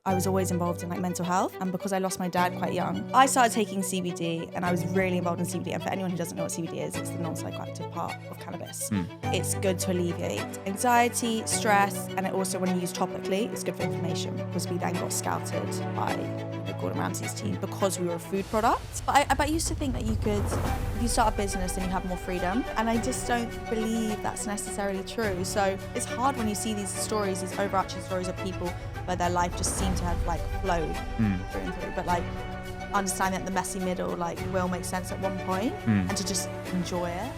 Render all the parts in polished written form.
I was always involved in like mental health, and because I lost my dad quite young, I started taking CBD, and I was really involved in CBD. And for anyone who doesn't know what CBD is, it's the non-psychoactive part of cannabis. It's good to alleviate anxiety, stress, and it also, when you use topically, it's good for inflammation, because we then got scouted by the Gordon Ramsay's team because we were a food product. But I used to think that you could, if you start a business, then you have more freedom, and I just don't believe that's necessarily true. So it's hard when you see these stories, these overarching stories of people where their life just seemed to have like flowed through and through, but like understanding that the messy middle like will make sense at one point, and to just enjoy it.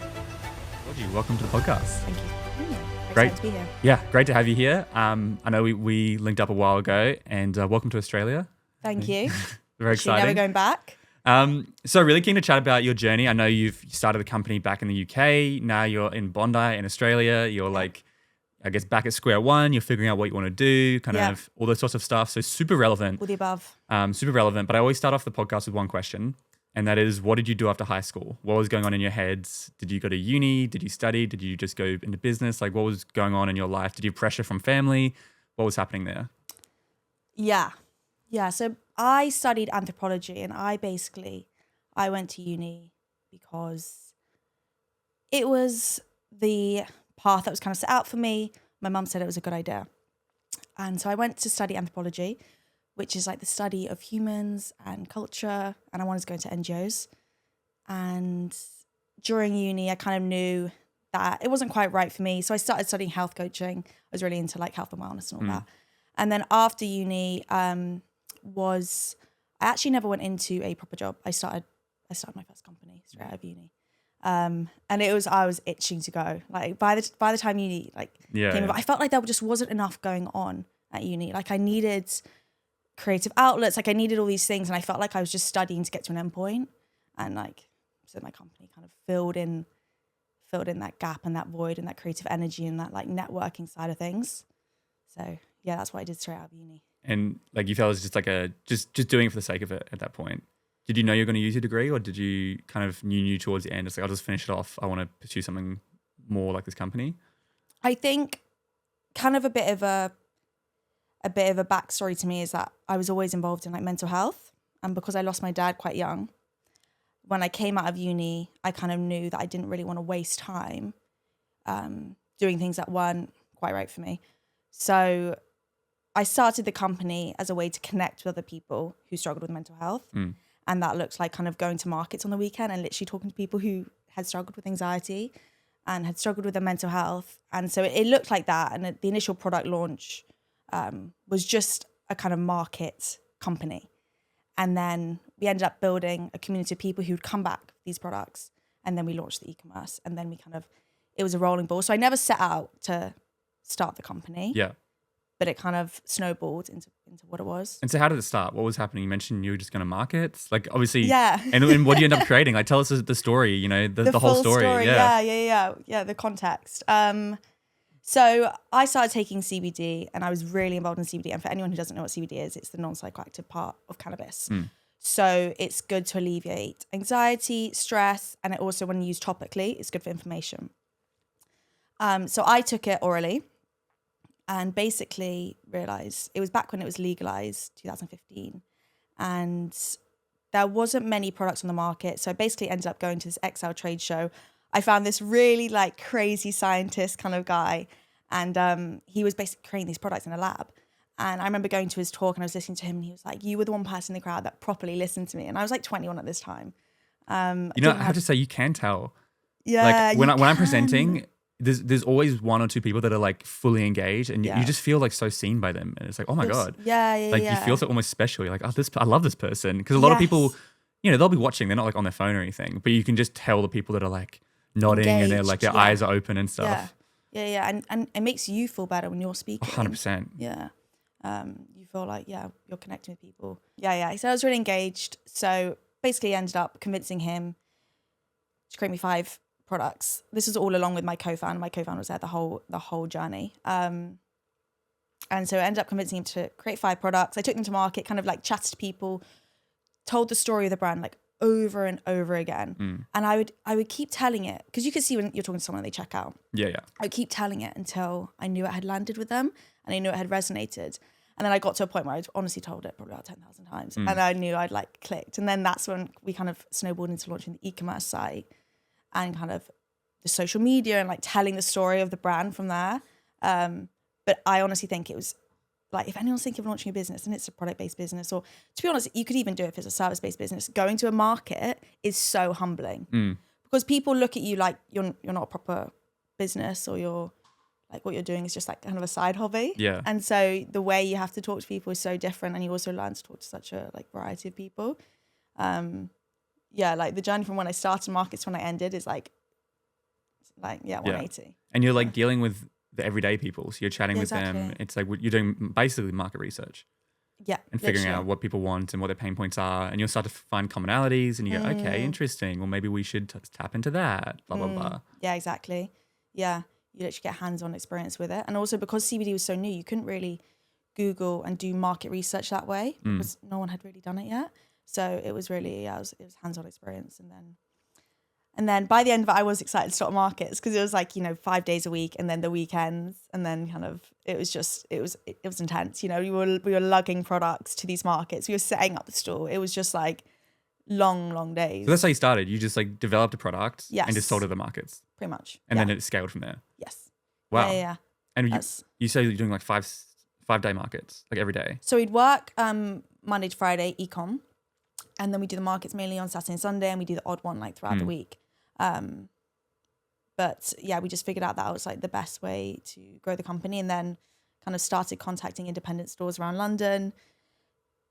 Georgie, welcome to the podcast. Thank you. Great Excited to be here. Yeah, great to have you here. I know we linked up a while ago, and welcome to Australia. Thank you. Very exciting. Never going back. So really keen to chat about your journey. I know you started the company back in the UK. Now you're in Bondi in Australia. You're like, I guess, back at square one. You're figuring out what you want to do, kind of all those sorts of stuff. So super relevant. All the above. Super relevant. But I always start off the podcast with one question, and that is, what did you do after high school? What was going on in your heads? Did you go to uni? Did you study? Did you just go into business? Like, what was going on in your life? Did you have pressure from family? What was happening there? Yeah. So I studied anthropology, and I went to uni because it was the path that was kind of set out for me. My mum said it was a good idea. And so I went to study anthropology, which is like the study of humans and culture. And I wanted to go into NGOs. And during uni, I kind of knew that it wasn't quite right for me. So I started studying health coaching. I was really into like health and wellness and all that. And then after uni, I actually never went into a proper job. I started my first company straight out of uni. And I was itching to go. Like by the time uni came up, I felt like there just wasn't enough going on at uni. Like I needed creative outlets, like I needed all these things, and I felt like I was just studying to get to an endpoint. And like so my company kind of filled in that gap and that void and that creative energy and that like networking side of things. So yeah, that's what I did straight out of uni. And like you felt it was just like just doing it for the sake of it at that point. Did you know you were going to use your degree, or did you kind of knew towards the end? It's like, I'll just finish it off. I want to pursue something more like this company. I think kind of a bit of a backstory to me is that I was always involved in like mental health. And because I lost my dad quite young, when I came out of uni, I kind of knew that I didn't really want to waste time doing things that weren't quite right for me. So I started the company as a way to connect with other people who struggled with mental health. And that looks like kind of going to markets on the weekend and literally talking to people who had struggled with anxiety and had struggled with their mental health. And so it looked like that. And the initial product launch was just a kind of market company. And then we ended up building a community of people who'd come back with these products. And then we launched the e-commerce. And then it was a rolling ball. So I never set out to start the company. Yeah. But it kind of snowballed into what it was. And so how did it start? What was happening? You mentioned you were just going to market. Like obviously, yeah. and what do you end up creating? Like tell us the story, you know, the whole story. Yeah, the context. So I started taking CBD, and I was really involved in CBD. And for anyone who doesn't know what CBD is, it's the non-psychoactive part of cannabis. So it's good to alleviate anxiety, stress, and it also, when you use topically, it's good for inflammation. So I took it orally. And basically realised it was back when it was legalised, 2015. And there wasn't many products on the market. So I basically ended up going to this XL trade show. I found this really like crazy scientist kind of guy. And he was basically creating these products in a lab. And I remember going to his talk and I was listening to him. And he was like, you were the one person in the crowd that properly listened to me. And I was like 21 at this time. I have to say, you can tell. Yeah, like when I'm presenting, there's always one or two people that are like fully engaged, and you just feel like so seen by them, and it's like, oh my god, you feel so almost special. You're like, oh, I love this person, because a lot of people, you know, they'll be watching, they're not like on their phone or anything, but you can just tell the people that are like nodding engaged, and they're like their eyes are open and stuff. And it makes you feel better when you're speaking. 100%. You feel like you're connecting with people. So I was really engaged. So basically, ended up convincing him to create me 5 products. This is all along with my co-founder. My co-founder was there the whole journey. And so I ended up convincing him to create 5 products. I took them to market, kind of like chatted to people, told the story of the brand like over and over again. And I would keep telling it, because you could see when you're talking to someone, they check out. Yeah. I would keep telling it until I knew it had landed with them and I knew it had resonated. And then I got to a point where I honestly told it probably about 10,000 times. And I knew I'd like clicked. And then that's when we kind of snowballed into launching the e-commerce site and kind of the social media and like telling the story of the brand from there. But I honestly think it was like, if anyone's thinking of launching a business and it's a product-based business, or to be honest, you could even do it if it's a service-based business, going to a market is so humbling because people look at you like you're not a proper business, or you're like what you're doing is just like kind of a side hobby. Yeah. And so the way you have to talk to people is so different, and you also learn to talk to such a like variety of people. Like the journey from when I started markets to when I ended is like 180. And you're like dealing with the everyday people, so you're chatting with them. It's like you're doing basically market research. Yeah. And figuring out what people want and what their pain points are, and you'll start to find commonalities, and you go, okay, interesting. Well, maybe we should tap into that. Blah blah blah. Yeah, exactly. Yeah, you literally get hands-on experience with it, and also because CBD was so new, you couldn't really Google and do market research that way because no one had really done it yet. So it was really it was hands-on experience, and then by the end of it, I was excited to start markets because it was like 5 days a week, and then the weekends, and then kind of it was intense. We were lugging products to these markets. We were setting up the store. It was just like long days. So that's how you started. You just like developed a product and just sold it to the markets. Pretty much. And then it scaled from there. Yes. Wow. Yeah. And you say you're doing like 5-day markets, like every day. So we'd work Monday to Friday e-com, and then we do the markets mainly on Saturday and Sunday, and we do the odd one like throughout the week. But yeah, we just figured out that was like the best way to grow the company, and then kind of started contacting independent stores around London.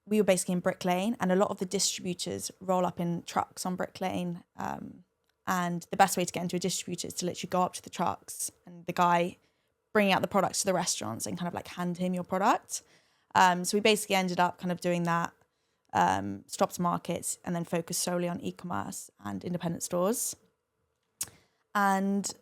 We were basically in Brick Lane, and a lot of the distributors roll up in trucks on Brick Lane. And the best way to get into a distributor is to literally go up to the trucks and the guy bringing out the products to the restaurants and kind of like hand him your product. So we basically ended up kind of doing that, stopped markets, and then focused solely on e-commerce and independent stores, and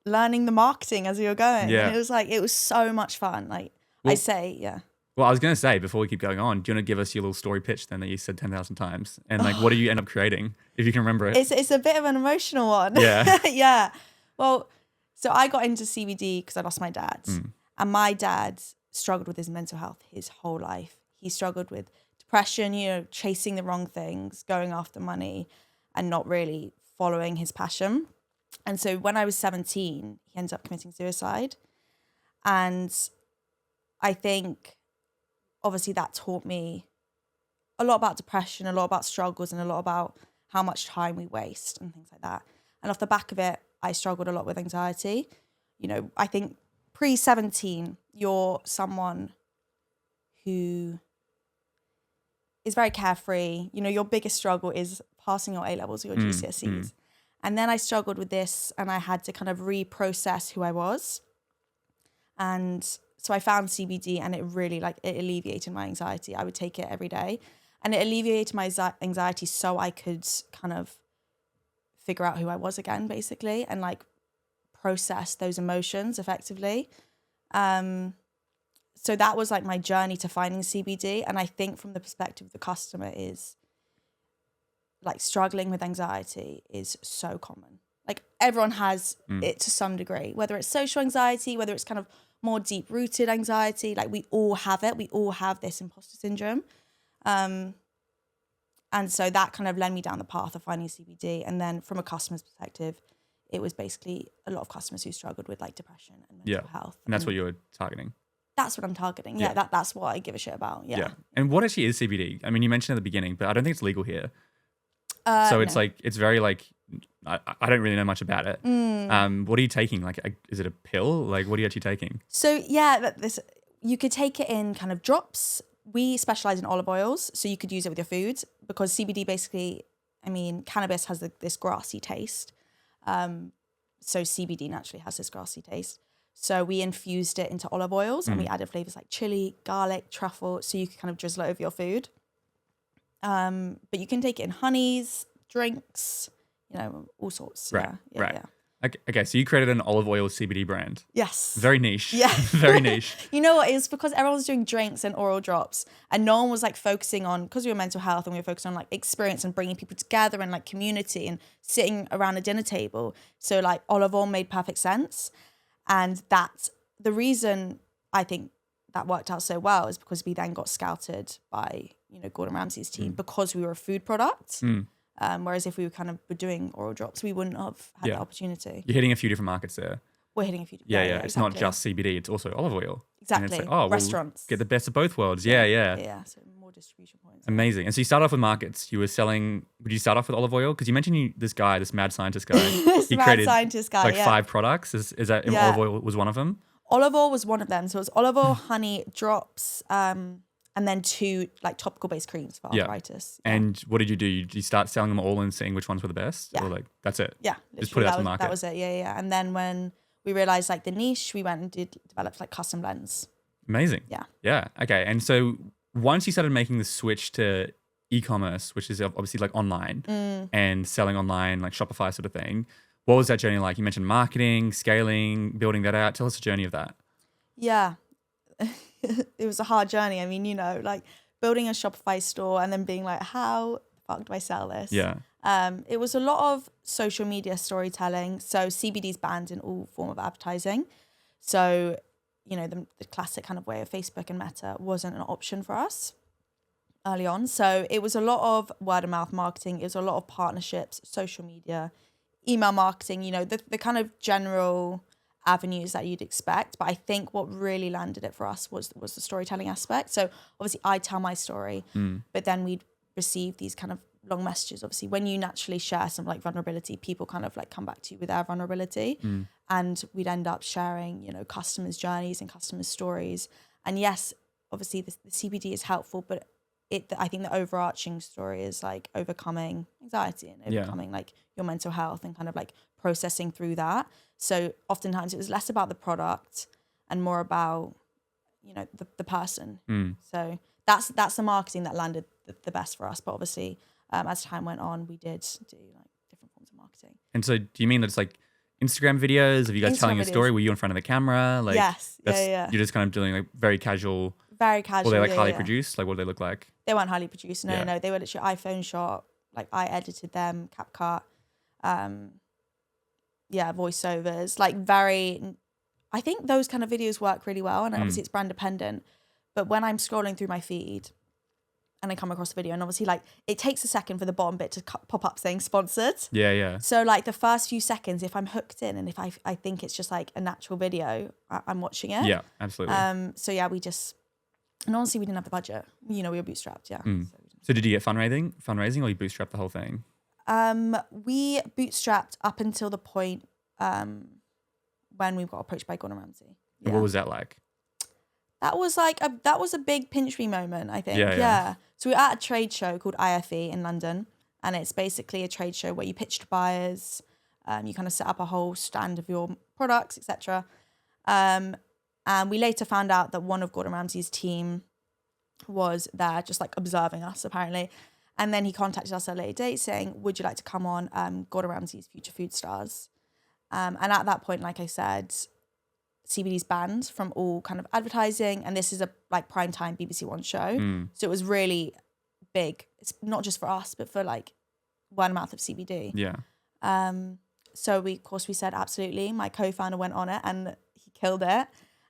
learning the marketing as we were going. Yeah. And it was so much fun. Like Well, I was going to say, before we keep going on, do you want to give us your little story pitch then that you said 10,000 times? And like, what do you end up creating, if you can remember it? It's a bit of an emotional one. Yeah. Yeah. Well, so I got into CBD because I lost my dad. And my dad struggled with his mental health his whole life. He struggled with depression, chasing the wrong things, going after money, and not really following his passion. And so when I was 17, he ended up committing suicide. And I think obviously that taught me a lot about depression, a lot about struggles, and a lot about how much time we waste and things like that. And off the back of it, I struggled a lot with anxiety. I think pre-17, you're someone who is very carefree. Your biggest struggle is passing your A-levels or your GCSEs. And then I struggled with this, and I had to kind of reprocess who I was. And so I found CBD, and it really it alleviated my anxiety. I would take it every day, and it alleviated my anxiety so I could kind of figure out who I was again, basically, and like process those emotions effectively. So that was like my journey to finding CBD. And I think from the perspective of the customer is like struggling with anxiety is so common. Like everyone has it to some degree, whether it's social anxiety, whether it's kind of more deep-rooted anxiety. Like we all have it. We all have this imposter syndrome. And so that kind of led me down the path of finding CBD. And then from a customer's perspective, it was basically a lot of customers who struggled with like depression and mental health. And that's what you were targeting. That's what I'm targeting. Yeah, that's what I give a shit about. Yeah. And what actually is CBD? I mean, you mentioned at the beginning, but I don't think it's legal here. So it's like, it's very like, I don't really know much about it. What are you taking? Like, is it a pill? Like, what are you actually taking? So you could take it in kind of drops. We specialize in olive oils, so you could use it with your food because CBD basically, cannabis has this grassy taste. So CBD naturally has this grassy taste. So we infused it into olive oils and we added flavors like chili, garlic, truffle, so you could kind of drizzle it over your food. But you can take it in honeys, drinks, all sorts. Right. Yeah. Okay, so you created an olive oil CBD brand. Yes. Very niche. Yeah. Very niche. You know what? It was because everyone was doing drinks and oral drops, and no one was like focusing on, because we were mental health and we were focused on like experience and bringing people together and like community and sitting around a dinner table. So like olive oil made perfect sense. And that's the reason I think that worked out so well is because we then got scouted by, Gordon Ramsay's team because we were a food product. Whereas if we were doing oral drops, we wouldn't have had the opportunity. You're hitting a few different markets there. We're hitting a few. Yeah. It's not just CBD; it's also olive oil. Exactly. And it's Restaurants get the best of both worlds. Yeah. So more distribution points. Amazing. And so you started off with markets. You were selling. Would you start off with olive oil? Because you mentioned this mad scientist guy. He created scientist guy, 5 products. Is that olive oil was one of them? Olive oil was one of them. So it was olive oil, honey, drops, and then 2 topical based creams for arthritis. Yeah. And what did you do? Did you start selling them all and seeing which ones were the best? Yeah. Or that's it? Yeah. Just put it out to the market. That was it. Yeah. And then when we realized the niche, we went and developed custom blends. Amazing. Yeah. Yeah. Okay. And so once you started making the switch to e-commerce, which is obviously online and selling online, Shopify sort of thing, what was that journey like? You mentioned marketing, scaling, building that out. Tell us the journey of that. Yeah. It was a hard journey. I mean, building a Shopify store and then being how the fuck do I sell this? Yeah. It was a lot of social media storytelling. So CBD is banned in all form of advertising. So, the classic kind of way of Facebook and Meta wasn't an option for us early on. So it was a lot of word of mouth marketing. It was a lot of partnerships, social media, email marketing, the kind of general avenues that you'd expect. But I think what really landed it for us was the storytelling aspect. So obviously I tell my story, but then we'd receive these kind of long messages. Obviously when you naturally share some vulnerability, people kind of come back to you with their vulnerability, and we'd end up sharing, customers' journeys and customers' stories. And yes, obviously the CBD is helpful, but I think the overarching story is overcoming anxiety and overcoming your mental health and kind of processing through that. So oftentimes it was less about the product and more about, the person. So that's the marketing that landed the best for us. But obviously, as time went on, we did do different forms of marketing. And so do you mean that it's Instagram videos of you guys Instagram telling a story? videos. Were you in front of the camera? Yes. Yeah. You're just kind of doing very casual. Very casual. Were they highly produced? What do they look like? They weren't highly produced. No. They were literally iPhone shot. I edited them, CapCut. Voiceovers. I think those kind of videos work really well, and obviously it's brand dependent. But when I'm scrolling through my feed and I come across a video, and obviously it takes a second for the bottom bit to pop up saying sponsored. Yeah. So the first few seconds, if I'm hooked in and if I think it's just a natural video, I'm watching it. Yeah, absolutely. So yeah, and honestly we didn't have the budget. We were bootstrapped. Yeah. So did you get fundraising or you bootstrapped the whole thing? We bootstrapped up until the point when we got approached by Gordon Ramsay. Yeah. What was that like? That was a big pinch me moment, I think. Yeah. So we were at a trade show called IFE in London, and it's basically a trade show where you pitch to buyers, you kind of set up a whole stand of your products, etc. And we later found out that one of Gordon Ramsay's team was there just observing us apparently. And then he contacted us at a later date saying, would you like to come on Gordon Ramsay's Future Food Stars? And at that point, like I said, CBD's banned from all kind of advertising. And this is a primetime BBC One show. So it was really big. It's not just for us, but for word of mouth of CBD. Yeah. So we said, absolutely. My co-founder went on it and he killed it.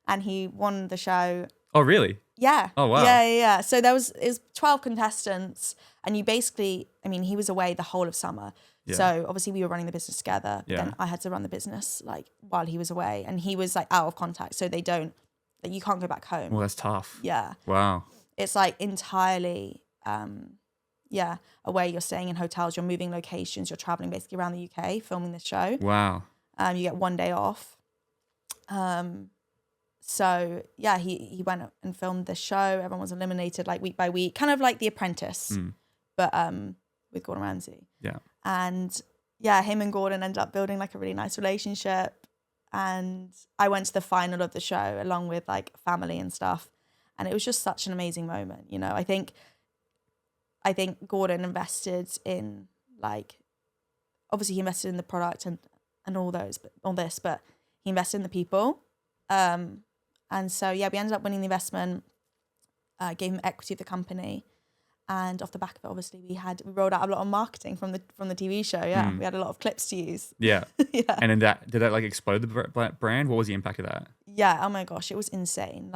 And he won the show. Oh, really? Yeah. Oh, wow. Yeah. So it was 12 contestants, and you basically, he was away the whole of summer. Yeah. So obviously we were running the business together. But then I had to run the business while he was away, and he was out of contact. So they don't, you can't go back home. Well, that's tough. Yeah. Wow. It's entirely, away. You're staying in hotels, you're moving locations, you're traveling basically around the UK filming the show. Wow. You get one day off. So yeah, he went and filmed the show. Everyone was eliminated week by week, kind of The Apprentice, but with Gordon Ramsay. Yeah. And yeah, him and Gordon ended up building a really nice relationship. And I went to the final of the show along with family and stuff. And it was just such an amazing moment. I think Gordon invested in obviously he invested in the product and all this, but he invested in the people. And so, yeah, we ended up winning the investment, gave him equity of the company. And off the back of it, obviously, we rolled out a lot of marketing from the TV show. Yeah, we had a lot of clips to use. Yeah. Yeah. And then did that explode the brand? What was the impact of that? Yeah, oh my gosh, it was insane.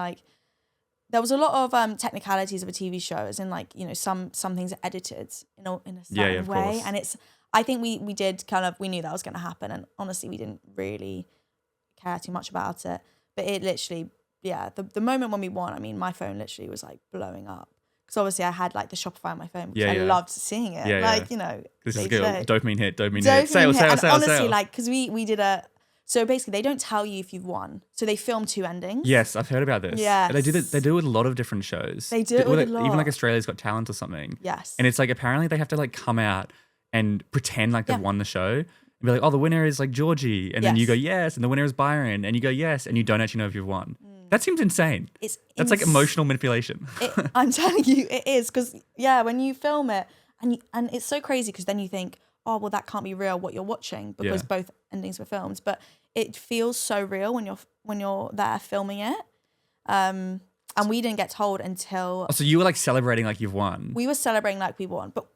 there was a lot of technicalities of a TV show, as in like, you know, some things are edited in a certain way. Course. And I think we did we knew that was going to happen. And honestly, we didn't really care too much about it. But it literally, the moment when we won, I mean, my phone literally was like blowing up. Because obviously I had like the Shopify on my phone because I loved seeing it. You know. This is good. Dopamine hit. Sale. Honestly, like, because we did so basically they don't tell you if you've won. So they film 2 endings. Yes, I've heard about this. Yeah. They do it with a lot of different shows. They do it with a lot. Even like Australia's Got Talent or something. Yes. And it's like apparently they have to like come out and pretend like they've won the show. And be like, oh, the winner is like Georgie. And then you go, yes. And the winner is Byron. And you go, yes. And you don't actually know if you've won. That seems insane. That's like emotional manipulation. I'm telling you, it is. Because, when you film it, and it's so crazy because then you think, oh, well, that can't be real what you're watching because both endings were filmed. But it feels so real when you're there filming it. And we didn't get told until... Oh, so you were like celebrating like you've won. We were celebrating like we won. But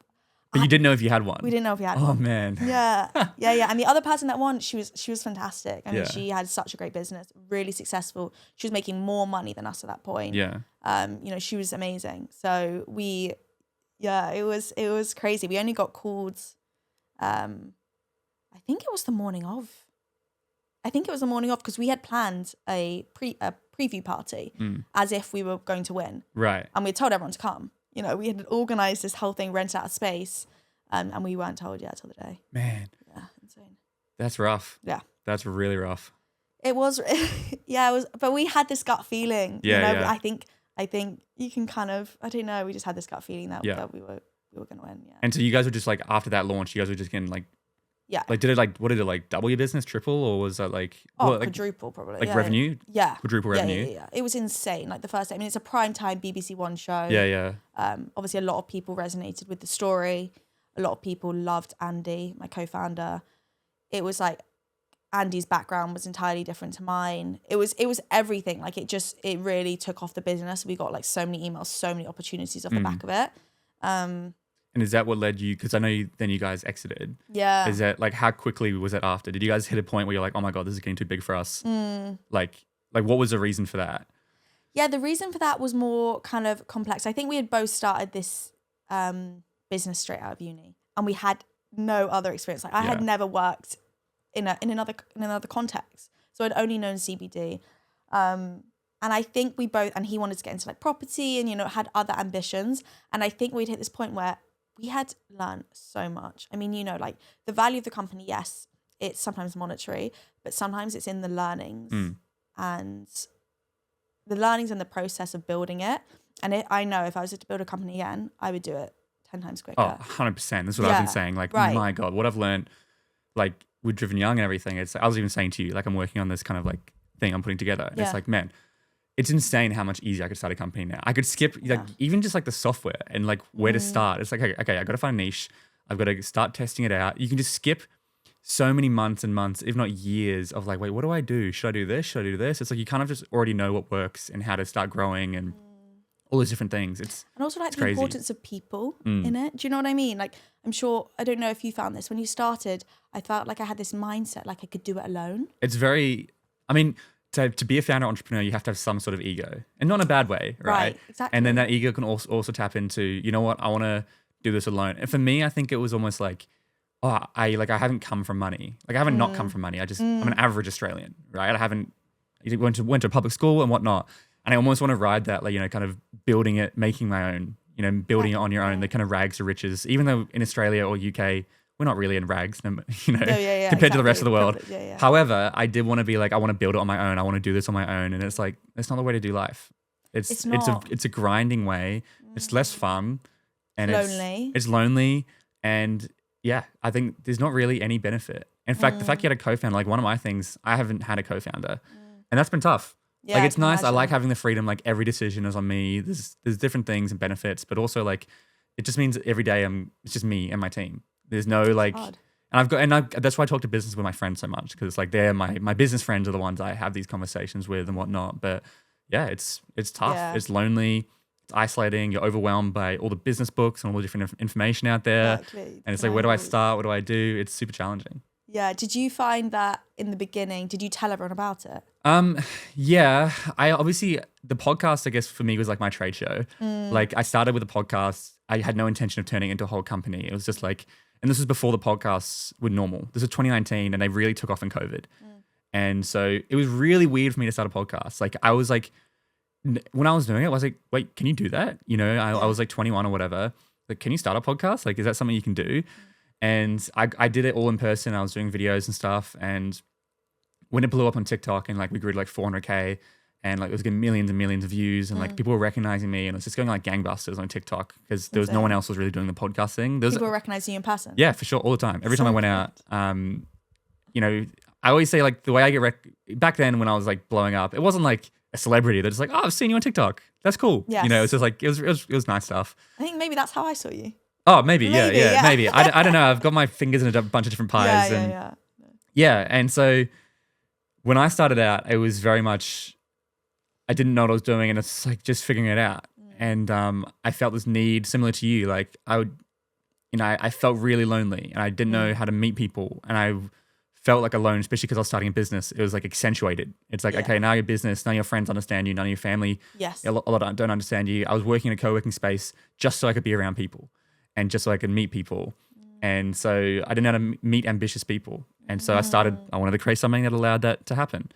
you didn't know if you had one. We didn't know if we had one. Oh, man. Yeah. And the other person that won, she was fantastic. I mean, she had such a great business, really successful. She was making more money than us at that point. Yeah. You know, she was amazing. So it was crazy. We only got called, I think it was the morning of. Because we had planned a preview party as if we were going to win. Right. And we had told everyone to come. You know, we had organised this whole thing, rented out a space, and we weren't told yet till the day. Man. Yeah, insane. That's rough. Yeah. That's really rough. It was, it was, but we had this gut feeling. Yeah, you know, I think you can kind of, I don't know, we just had this gut feeling that we were going to win. Yeah. And so you guys were just like, after that launch, you guys were just getting like, like, what did it like double your business, triple, or was that like... quadruple probably. Like revenue? Yeah. Quadruple revenue? Yeah. It was insane. Like the first day, I mean, it's a primetime BBC One show. Yeah. Obviously a lot of people resonated with the story. A lot of people loved Andy, my co-founder. It was like, Andy's background was entirely different to mine. It was everything. Like it really took off the business. We got like so many emails, so many opportunities off the back of it. And is that what led you? Because I know then you guys exited. Yeah. Is that like how quickly was it after? Did you guys hit a point where you're like, oh my God, this is getting too big for us? Like what was the reason for that? Yeah, the reason for that was more kind of complex. I think we had both started this business straight out of uni, and we had no other experience. Like I had never worked in another context, so I'd only known CBD. And I think we both, and he wanted to get into like property and, you know, had other ambitions. And I think we'd hit this point where we had learned so much. I mean, you know, like the value of the company, yes, it's sometimes monetary, but sometimes it's in the learnings and the process of building it. And I know if I was to build a company again, I would do it 10 times quicker. Oh, 100%. That's what I've been saying. Like, my God, what I've learned, like with Driven Young and everything, I was even saying to you, like I'm working on this kind of like thing I'm putting together. And it's like, man, it's insane how much easier I could start a company now. I could skip like even just like the software and like where to start. It's like, okay, I got to find a niche. I've got to start testing it out. You can just skip so many months and months, if not years of like, wait, what do I do? Should I do this? Should I do this? It's like you kind of just already know what works and how to start growing and all those different things. And also like the crazy. Importance of people in it. Do you know what I mean? Like I'm sure, I don't know if you found this. When you started, I felt like I had this mindset like I could do it alone. It's very, I mean, to be a founder entrepreneur, you have to have some sort of ego, and not in a bad way, right? Exactly. And then that ego can also tap into, you know what, I want to do this alone. And for me, I think it was almost like, oh, I haven't come from money. Like I haven't not come from money. I'm an average Australian, right? I haven't went to public school and whatnot. And I almost want to ride that, like, you know, kind of building it, making my own, you know, building it on your own, the kind of rags to riches. Even though in Australia or UK, we're not really in rags, you know, compared to the rest of the world. However, I did want to be like, I want to build it on my own. I want to do this on my own. And it's like, that's not the way to do life. It's a grinding way. It's less fun. And it's lonely. And yeah, I think there's not really any benefit. In fact, the fact you had a co-founder, like one of my things, I haven't had a co-founder and that's been tough. Yeah, like it's nice. Imagine. I like having the freedom. Like every decision is on me. There's different things and benefits, but also like it just means every day it's just me and my team. There's no like, that's why I talk to business with my friends so much, because it's like they're my business friends are the ones I have these conversations with and whatnot. But yeah, it's tough. Yeah. It's lonely. It's isolating. You're overwhelmed by all the business books and all the different information out there. Exactly. And it's like, where do I start? What do I do? It's super challenging. Yeah. Did you find that in the beginning, did you tell everyone about it? Yeah, I obviously, the podcast, I guess for me was like my trade show. Like I started with a podcast. I had no intention of turning it into a whole company. It was just like, and this was before the podcasts were normal. This was 2019 and they really took off in COVID. And so it was really weird for me to start a podcast. Like I was like, when I was doing it, I was like, wait, can you do that? You know, I was like 21 or whatever. Like, can you start a podcast? Like, is that something you can do? And I did it all in person. I was doing videos and stuff. And when it blew up on TikTok and like we grew to like 400K and like it was getting millions and millions of views and like people were recognizing me and it was just going like gangbusters on TikTok because there was no one else was really doing the podcast thing. People were recognizing you in person? Yeah, for sure. All the time. Every time I went out, you know, I always say like the way I get back then when I was like blowing up, it wasn't like a celebrity. They're just like, oh, I've seen you on TikTok. That's cool. Yes. You know, it's just like, it was nice stuff. I think maybe that's how I saw you. Oh, maybe. Yeah. Maybe. I don't know. I've got my fingers in a bunch of different pies. Yeah. And so when I started out, it was very much, I didn't know what I was doing and it's like just figuring it out. And I felt this need similar to you. Like I felt really lonely and I didn't know how to meet people and I felt like alone, especially because I was starting a business. It was like accentuated. It's like, okay, now your business, none of your friends understand you, none of your family, a lot don't understand you. I was working in a co-working space just so I could be around people and just so I could meet people. And so I didn't know how to meet ambitious people. And so I wanted to create something that allowed that to happen.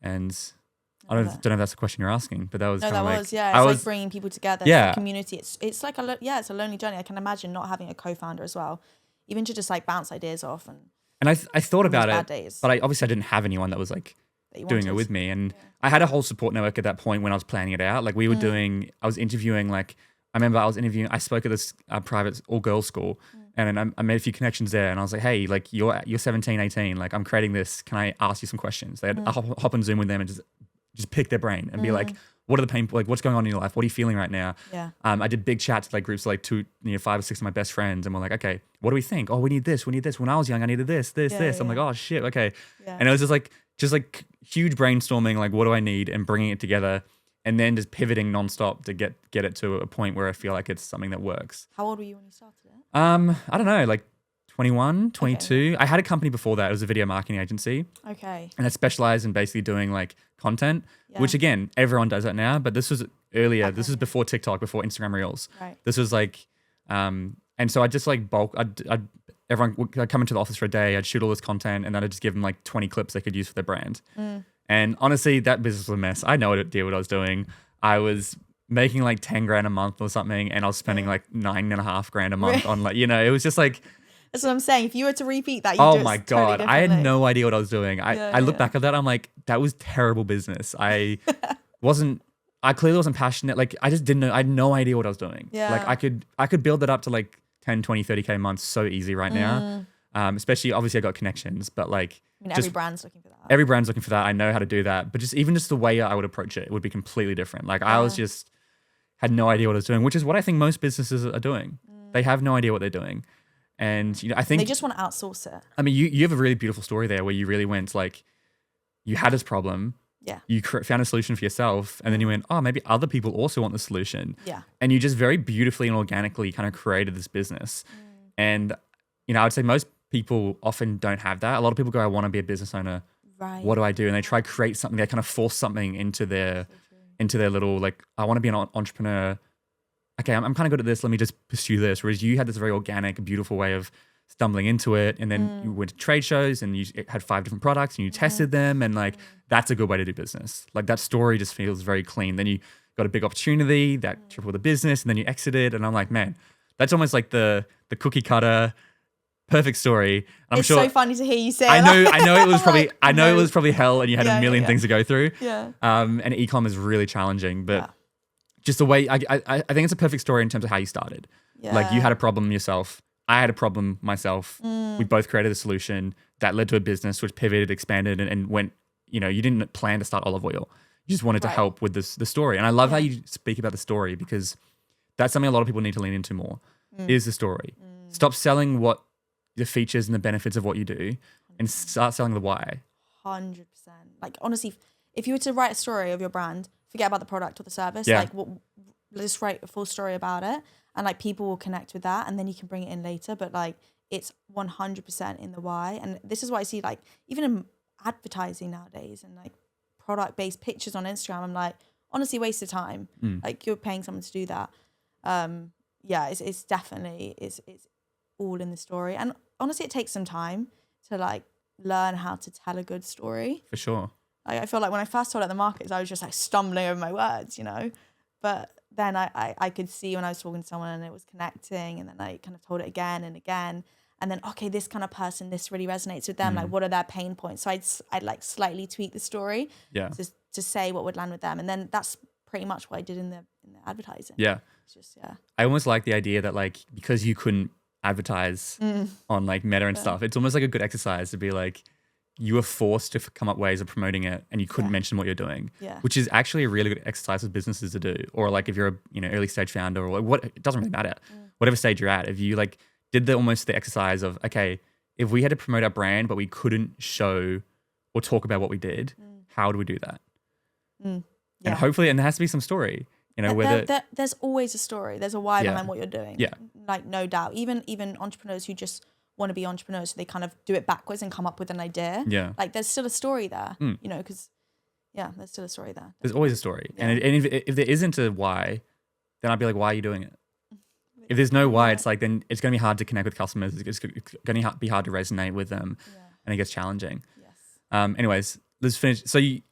And I don't know if that's the question you're asking, but that was kind of like... It's like bringing people together. It's like community. It's like it's a lonely journey. I can imagine not having a co-founder as well, even to just like bounce ideas off. And I thought about it, but I didn't have anyone that was like doing it with me. And I had a whole support network at that point when I was planning it out. Like we were I was interviewing, like, I remember I spoke at this private all-girls school and I made a few connections there and I was like, hey, like you're 17, 18, like I'm creating this. Can I ask you some questions? They had hop on Zoom with them and just pick their brain and be like, what are the pain, like what's going on in your life? What are you feeling right now? Yeah. I did big chats with like groups of like 5 or 6 of my best friends and we're like, okay, what do we think? Oh, we need this. When I was young, I needed this. I'm like, oh shit, okay. Yeah. And it was just like huge brainstorming, like what do I need and bringing it together and then just pivoting nonstop to get it to a point where I feel like it's something that works. How old were you when you started it? I don't know, like 21, 22. Okay. I had a company before that. It was a video marketing agency. Okay. And it specialized in basically doing like content, which again, everyone does that now, but this was earlier. Okay. This was before TikTok, before Instagram Reels. Right. This was like, and so I just like everyone would come into the office for a day. I'd shoot all this content and then I'd just give them like 20 clips they could use for their brand. And honestly, that business was a mess. I had no idea what I was doing. I was making like 10 grand a month or something and I was spending like 9.5 grand a month on like, it was just like, that's what I'm saying. If you were to repeat that, oh my God, totally I had no idea what I was doing. I look back at that, I'm like, that was terrible business. I clearly wasn't passionate. Like I just didn't know, I had no idea what I was doing. Yeah. Like I could build that up to like 10, 20, 30K months so easy right now. Especially obviously I got connections, but like every brand's looking for that. Every brand's looking for that. I know how to do that. But even just the way I would approach it would be completely different. Like I was just had no idea what I was doing, which is what I think most businesses are doing. They have no idea what they're doing. And I think they just want to outsource it. I mean, you have a really beautiful story there where you really went like, you had this problem. Yeah. You found a solution for yourself, and then you went, oh, maybe other people also want the solution. Yeah. And you just very beautifully and organically kind of created this business. And I would say most people often don't have that. A lot of people go, I want to be a business owner. Right. What do I do? And they try to create something. They kind of force something into their little like, I want to be an entrepreneur. Okay, I'm kind of good at this. Let me just pursue this. Whereas you had this very organic, beautiful way of stumbling into it. And then you went to trade shows and you had 5 different products and you tested them. And like, that's a good way to do business. Like that story just feels very clean. Then you got a big opportunity that tripled the business and then you exited. And I'm like, man, that's almost like the cookie cutter, perfect story. And it's so funny to hear you say. I know it was probably, it was probably hell and you had a million things to go through. Yeah. And e-com is really challenging, but just the way I think it's a perfect story in terms of how you started. Yeah. Like you had a problem yourself. I had a problem myself. We both created a solution that led to a business which pivoted, expanded, and went. You didn't plan to start olive oil. You just wanted to help with the story. And I love how you speak about the story because that's something a lot of people need to lean into more. Is the story. Stop selling what the features and the benefits of what you do, and start selling the why. 100%. Like honestly, if you were to write a story of your brand, forget about the product or the service. Yeah. Like, just write a full story about it, and like people will connect with that, and then you can bring it in later. But like, it's 100% in the why. And this is what I see, like, even in advertising nowadays and like product-based pictures on Instagram, I'm like, honestly, waste of time. Like, you're paying someone to do that. Yeah, it's definitely, it's all in the story. And honestly, it takes some time to like learn how to tell a good story. For sure. Like, I feel like when I first told at the markets, I was just like stumbling over my words, you know, but then I could see when I was talking to someone and it was connecting, and then I kind of told it again and again. And then, okay, this kind of person, this really resonates with them. Like, what are their pain points? So I'd like slightly tweak the story to say what would land with them. And then that's pretty much what I did in the advertising. Yeah. It's just, I almost like the idea that like, because you couldn't advertise on like Meta and stuff, it's almost like a good exercise to be like, you were forced to come up ways of promoting it and you couldn't mention what you're doing, which is actually a really good exercise for businesses to do. Or like if you're a early stage founder, or what, it doesn't really matter, whatever stage you're at, if you like did almost the exercise of, okay, if we had to promote our brand but we couldn't show or talk about what we did, how do we do that? And hopefully, and there has to be some story, you know, whether there's always a story, there's a why behind what you're doing. Yeah, like, no doubt. Even entrepreneurs who just want to be entrepreneurs, so they kind of do it backwards and come up with an idea. Yeah, like there's still a story there, you know, because there's still a story there. There's always a story, and if there isn't a why, then I'd be like, why are you doing it? If there's no why, it's like, then it's going to be hard to connect with customers. It's going to be hard to resonate with them, and it gets challenging. Yes. Anyways, let's finish. So you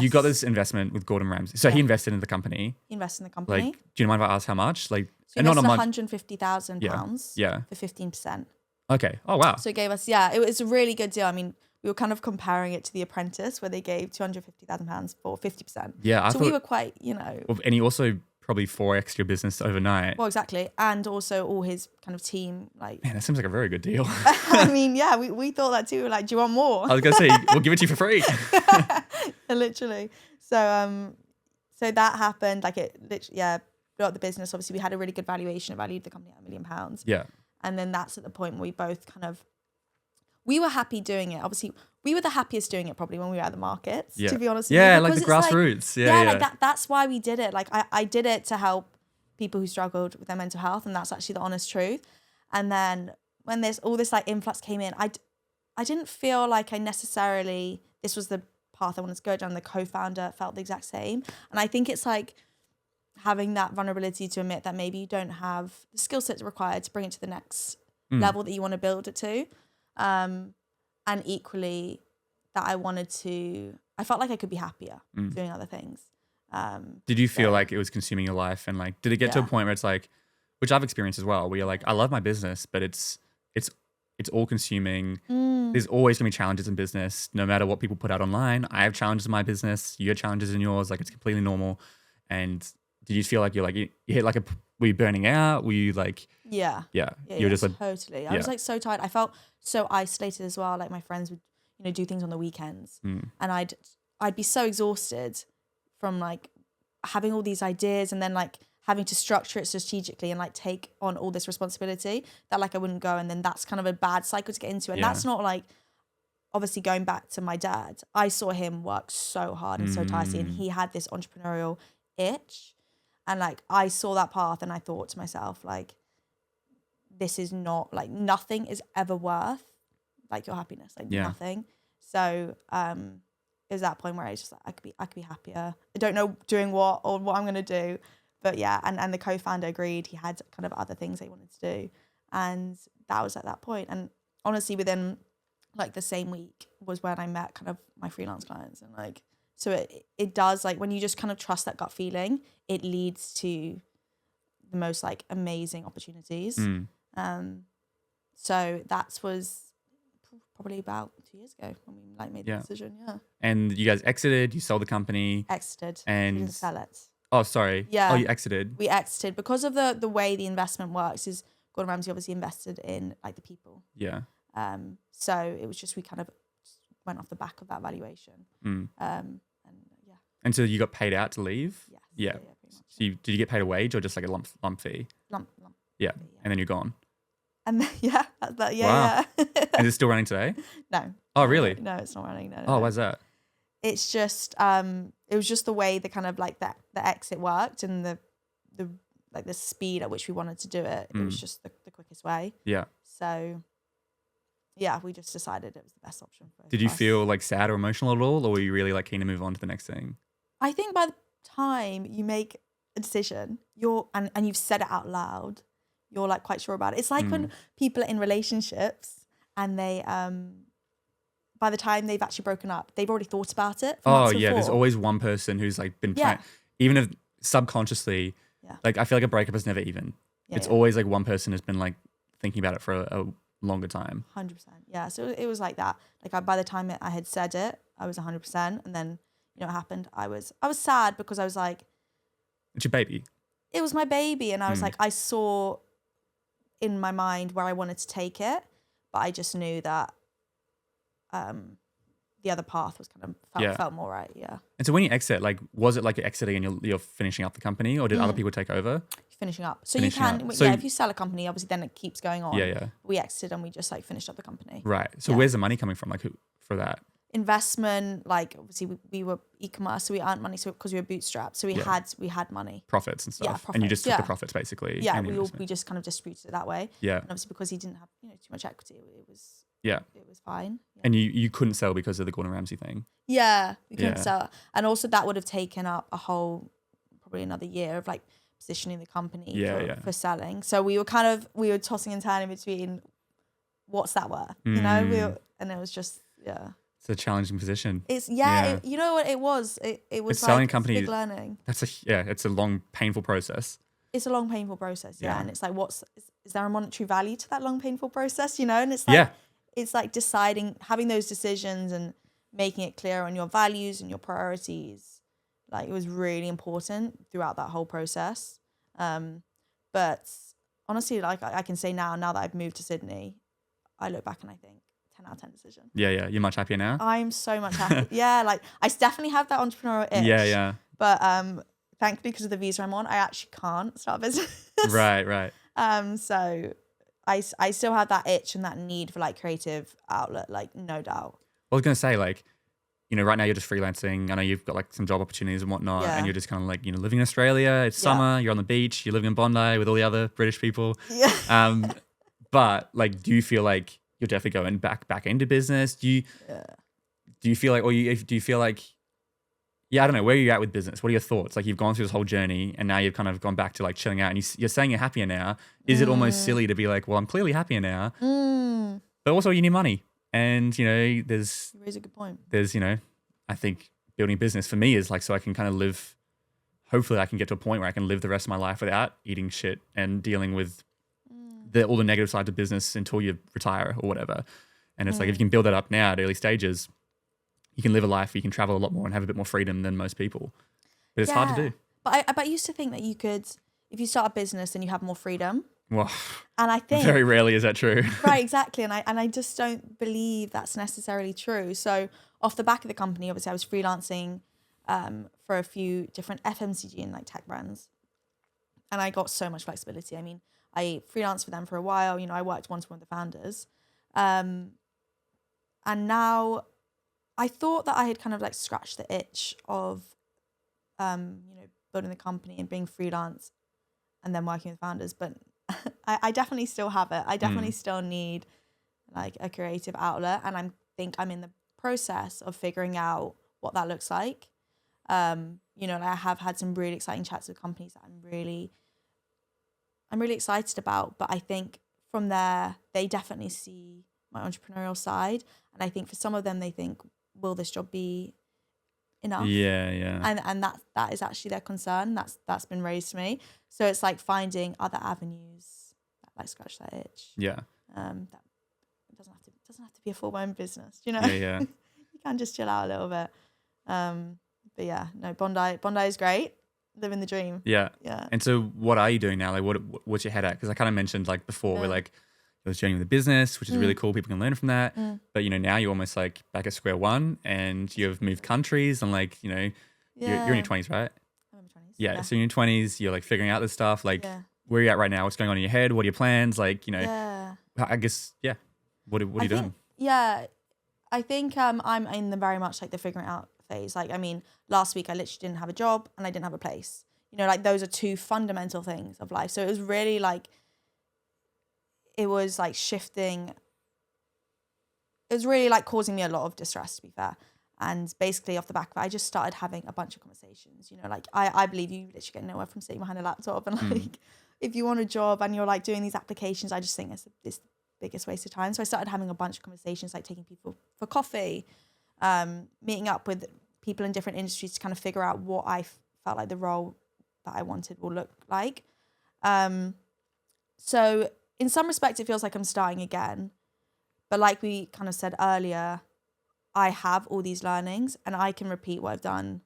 got this investment with Gordon Ramsay. So he invested in the company. He invested in the company. Like, do you mind if I ask how much? Like, so he invested £150,000. Yeah. For 15%. Okay. Oh wow. So he gave us, it was a really good deal. I mean, we were kind of comparing it to The Apprentice, where they gave £250,000 for 50%. Yeah. So we were quite, you know. Well, and he also probably 4x your business overnight. Well, exactly. And also all his kind of team, like. Man, that seems like a very good deal. I mean, yeah, we thought that too. We're like, do you want more? I was going to say, we'll give it to you for free. Literally. So that happened. Like, it literally, built the business. Obviously, we had a really good valuation. It valued the company at £1 million. Yeah. And then that's at the point where we both we were happy doing it. Obviously, we were the happiest doing it probably when we were at the markets, to be honest with you. Yeah, like the grassroots. Like that's why we did it. Like, I did it to help people who struggled with their mental health, and that's actually the honest truth. And then when there's all this like influx came in, I didn't feel like I necessarily, this was the path I wanted to go down. The co-founder felt the exact same. And I think it's like having that vulnerability to admit that maybe you don't have the skill sets required to bring it to the next level that you want to build it to. And equally that I felt like I could be happier doing other things. Did you feel like it was consuming your life? And like, did it get to a point where it's like, which I've experienced as well, where you're like, I love my business, but it's all consuming. There's always gonna be challenges in business, no matter what people put out online. I have challenges in my business, you have challenges in yours, like it's completely normal. And did you feel like you hit like were you burning out? Were you like, you were just like, totally. I was like so tired. I felt so isolated as well. Like, my friends would, you know, do things on the weekends, and I'd be so exhausted from like having all these ideas and then like having to structure it strategically and like take on all this responsibility that like I wouldn't go. And then that's kind of a bad cycle to get into. And that's not like, obviously going back to my dad, I saw him work so hard and so tirelessly, and he had this entrepreneurial itch. And like, I saw that path and I thought to myself, like, this is not, like, nothing is ever worth like your happiness, like nothing. So it was that point where I was just like, I could be happier. I don't know doing what or what I'm gonna do. But yeah, and the co-founder agreed. He had kind of other things he wanted to do. And that was at that point. And honestly, within like the same week was when I met kind of my freelance clients. And like, so it does, like, when you just kind of trust that gut feeling, it leads to the most like amazing opportunities. So that was probably about 2 years ago when we like made the decision. Yeah. And you guys exited, you sold the company. Exited. And we didn't sell it. Oh, sorry. Yeah. Oh, you exited. We exited because of the way the investment works. Is Gordon Ramsay obviously invested in like the people. Yeah. So it was just, we kind of went off the back of that valuation. And yeah. And so you got paid out to leave? Yes. Yeah. Pretty much. So did you get paid a wage or just like a lump fee? Lump. Yeah. Fee, And then you're gone. And then, yeah. Wow. Yeah. Is it still running today? No. Oh, really? No, it's not running. No. Oh, why's that? It's just it was just the way the kind of like the exit worked, and the like the speed at which we wanted to do it. It was just the quickest way. Yeah. So we just decided it was the best option for Did you us. feel like sad or emotional at all, or were you really like keen to move on to the next thing? I think by the time you make a decision, and you've said it out loud, you're like quite sure about it. It's like when people are in relationships and they by the time they've actually broken up, they've already thought about it. Oh yeah, there's always one person who's like been even if subconsciously, like I feel like a breakup is never even. It's always like one person has been like thinking about it for a longer time. 100%. Yeah. So it was like that. Like by the time I had said it, I was 100%. And then, you know what happened? I was sad because I was like, it's your baby. It was my baby. And I was like, I saw in my mind where I wanted to take it, but I just knew that the other path was kind of felt more right. Yeah. And so when you exit, like, was it like you're exiting and you're finishing up the company, or did other people take over? Finishing up. So you can, if you sell a company, obviously then it keeps going on. Yeah. We exited and we just like finished up the company. Right. So where's the money coming from, like, for that? Investment, like obviously we were e-commerce, so we earned money because we were bootstrapped. So we had money. Profits and stuff. Yeah, profits, and you just took the profits basically. Yeah, we just kind of distributed it that way. Yeah. And obviously because he didn't have too much equity, it was fine. Yeah. And you couldn't sell because of the Gordon Ramsay thing. Yeah, we couldn't sell. And also that would have taken up probably another year of like positioning the company for selling. So we were tossing and turning between what's that worth, you know? And it was just It's a challenging position. It's you know what it was? It was like selling companies. Big learning. It's a long, painful process. It's a long, painful process, and it's like, is there a monetary value to that long, painful process? You know, and it's like it's like deciding, having those decisions and making it clear on your values and your priorities. Like it was really important throughout that whole process. But honestly, like I can say now that I've moved to Sydney, I look back and I think 10 out of 10 decision. Yeah. You're much happier now? I'm so much happier. Like I definitely have that entrepreneurial itch. Yeah. But thankfully, because of the visa I'm on, I actually can't start a business. Right. So I still have that itch and that need for like creative outlet, like no doubt. I was gonna say, like, you know, right now you're just freelancing. I know you've got like some job opportunities and whatnot, and you're just kind of like, you know, living in Australia. It's summer. You're on the beach. You're living in Bondi with all the other British people. Yeah. But like, do you feel like you're definitely going back into business? Do you feel like, do you feel like, I don't know, where are you at with business? What are your thoughts? Like you've gone through this whole journey and now you've kind of gone back to like chilling out, and you're saying you're happier now. Is it almost silly to be like, well, I'm clearly happier now, but also you need money. And, you know, you raise a good point. There's, you know, I think building a business for me is like, so I can kind of live, hopefully I can get to a point where I can live the rest of my life without eating shit and dealing with all the negative sides of business until you retire or whatever. And it's like, if you can build that up now at early stages, you can live a life where you can travel a lot more and have a bit more freedom than most people. But it's hard to do. But I used to think that you could, if you start a business, then you have more freedom. Well, and I think very rarely is that true. Right, exactly. And I just don't believe that's necessarily true. So off the back of the company, obviously I was freelancing for a few different FMCG and like tech brands. And I got so much flexibility. I mean, I freelanced for them for a while. You know, I worked one-to-one with the founders. And now I thought that I had kind of like scratched the itch of, you know, building the company and being freelance and then working with founders. But I definitely still have it. I definitely still need like a creative outlet. And I think I'm in the process of figuring out what that looks like. You know, and I have had some really exciting chats with companies that I'm really excited about. But I think from there, they definitely see my entrepreneurial side. And I think for some of them, they think, will this job be enough? Yeah. And that is actually their concern. That's been raised to me. So it's like finding other avenues that like scratch that itch. Yeah. That it doesn't have to be a full-blown business, you know? Yeah. You can just chill out a little bit. But yeah, no, Bondi is great. Living the dream. Yeah. Yeah. And so what are you doing now? Like what's your head at? Because I kind of mentioned like before, we're like, it was journey with the business, which is really cool. People can learn from that. But, you know, now you're almost like back at square one and you've moved countries and like, you know, you're in your 20s, right? I'm in my 20s. Yeah. So in your 20s, you're like figuring out this stuff. Like, where are you at right now? What's going on in your head? What are your plans? Like, you know, I guess, what are you doing? Yeah. I think I'm in the very much like the figuring out phase. Like, I mean, last week I literally didn't have a job and I didn't have a place. You know, like those are two fundamental things of life. So it was really like, it was like shifting, having those decisions and making it clear on your values and your priorities. Like it was really like shifting, having those decisions and making it clear on your values and your priorities. So it was really like shifting it was really like causing me a lot of distress, to be fair. And basically off the back of it, I just started having a bunch of conversations, you know, like I believe you literally get nowhere from sitting behind a laptop. And like, if you want a job and you're like doing these applications, I just think it's the biggest waste of time. So I started having a bunch of conversations, like taking people for coffee, meeting up with people in different industries to kind of figure out what I felt like the role that I wanted will look like. So in some respects, it feels like I'm starting again. But like we kind of said earlier, I have all these learnings and I can repeat what I've done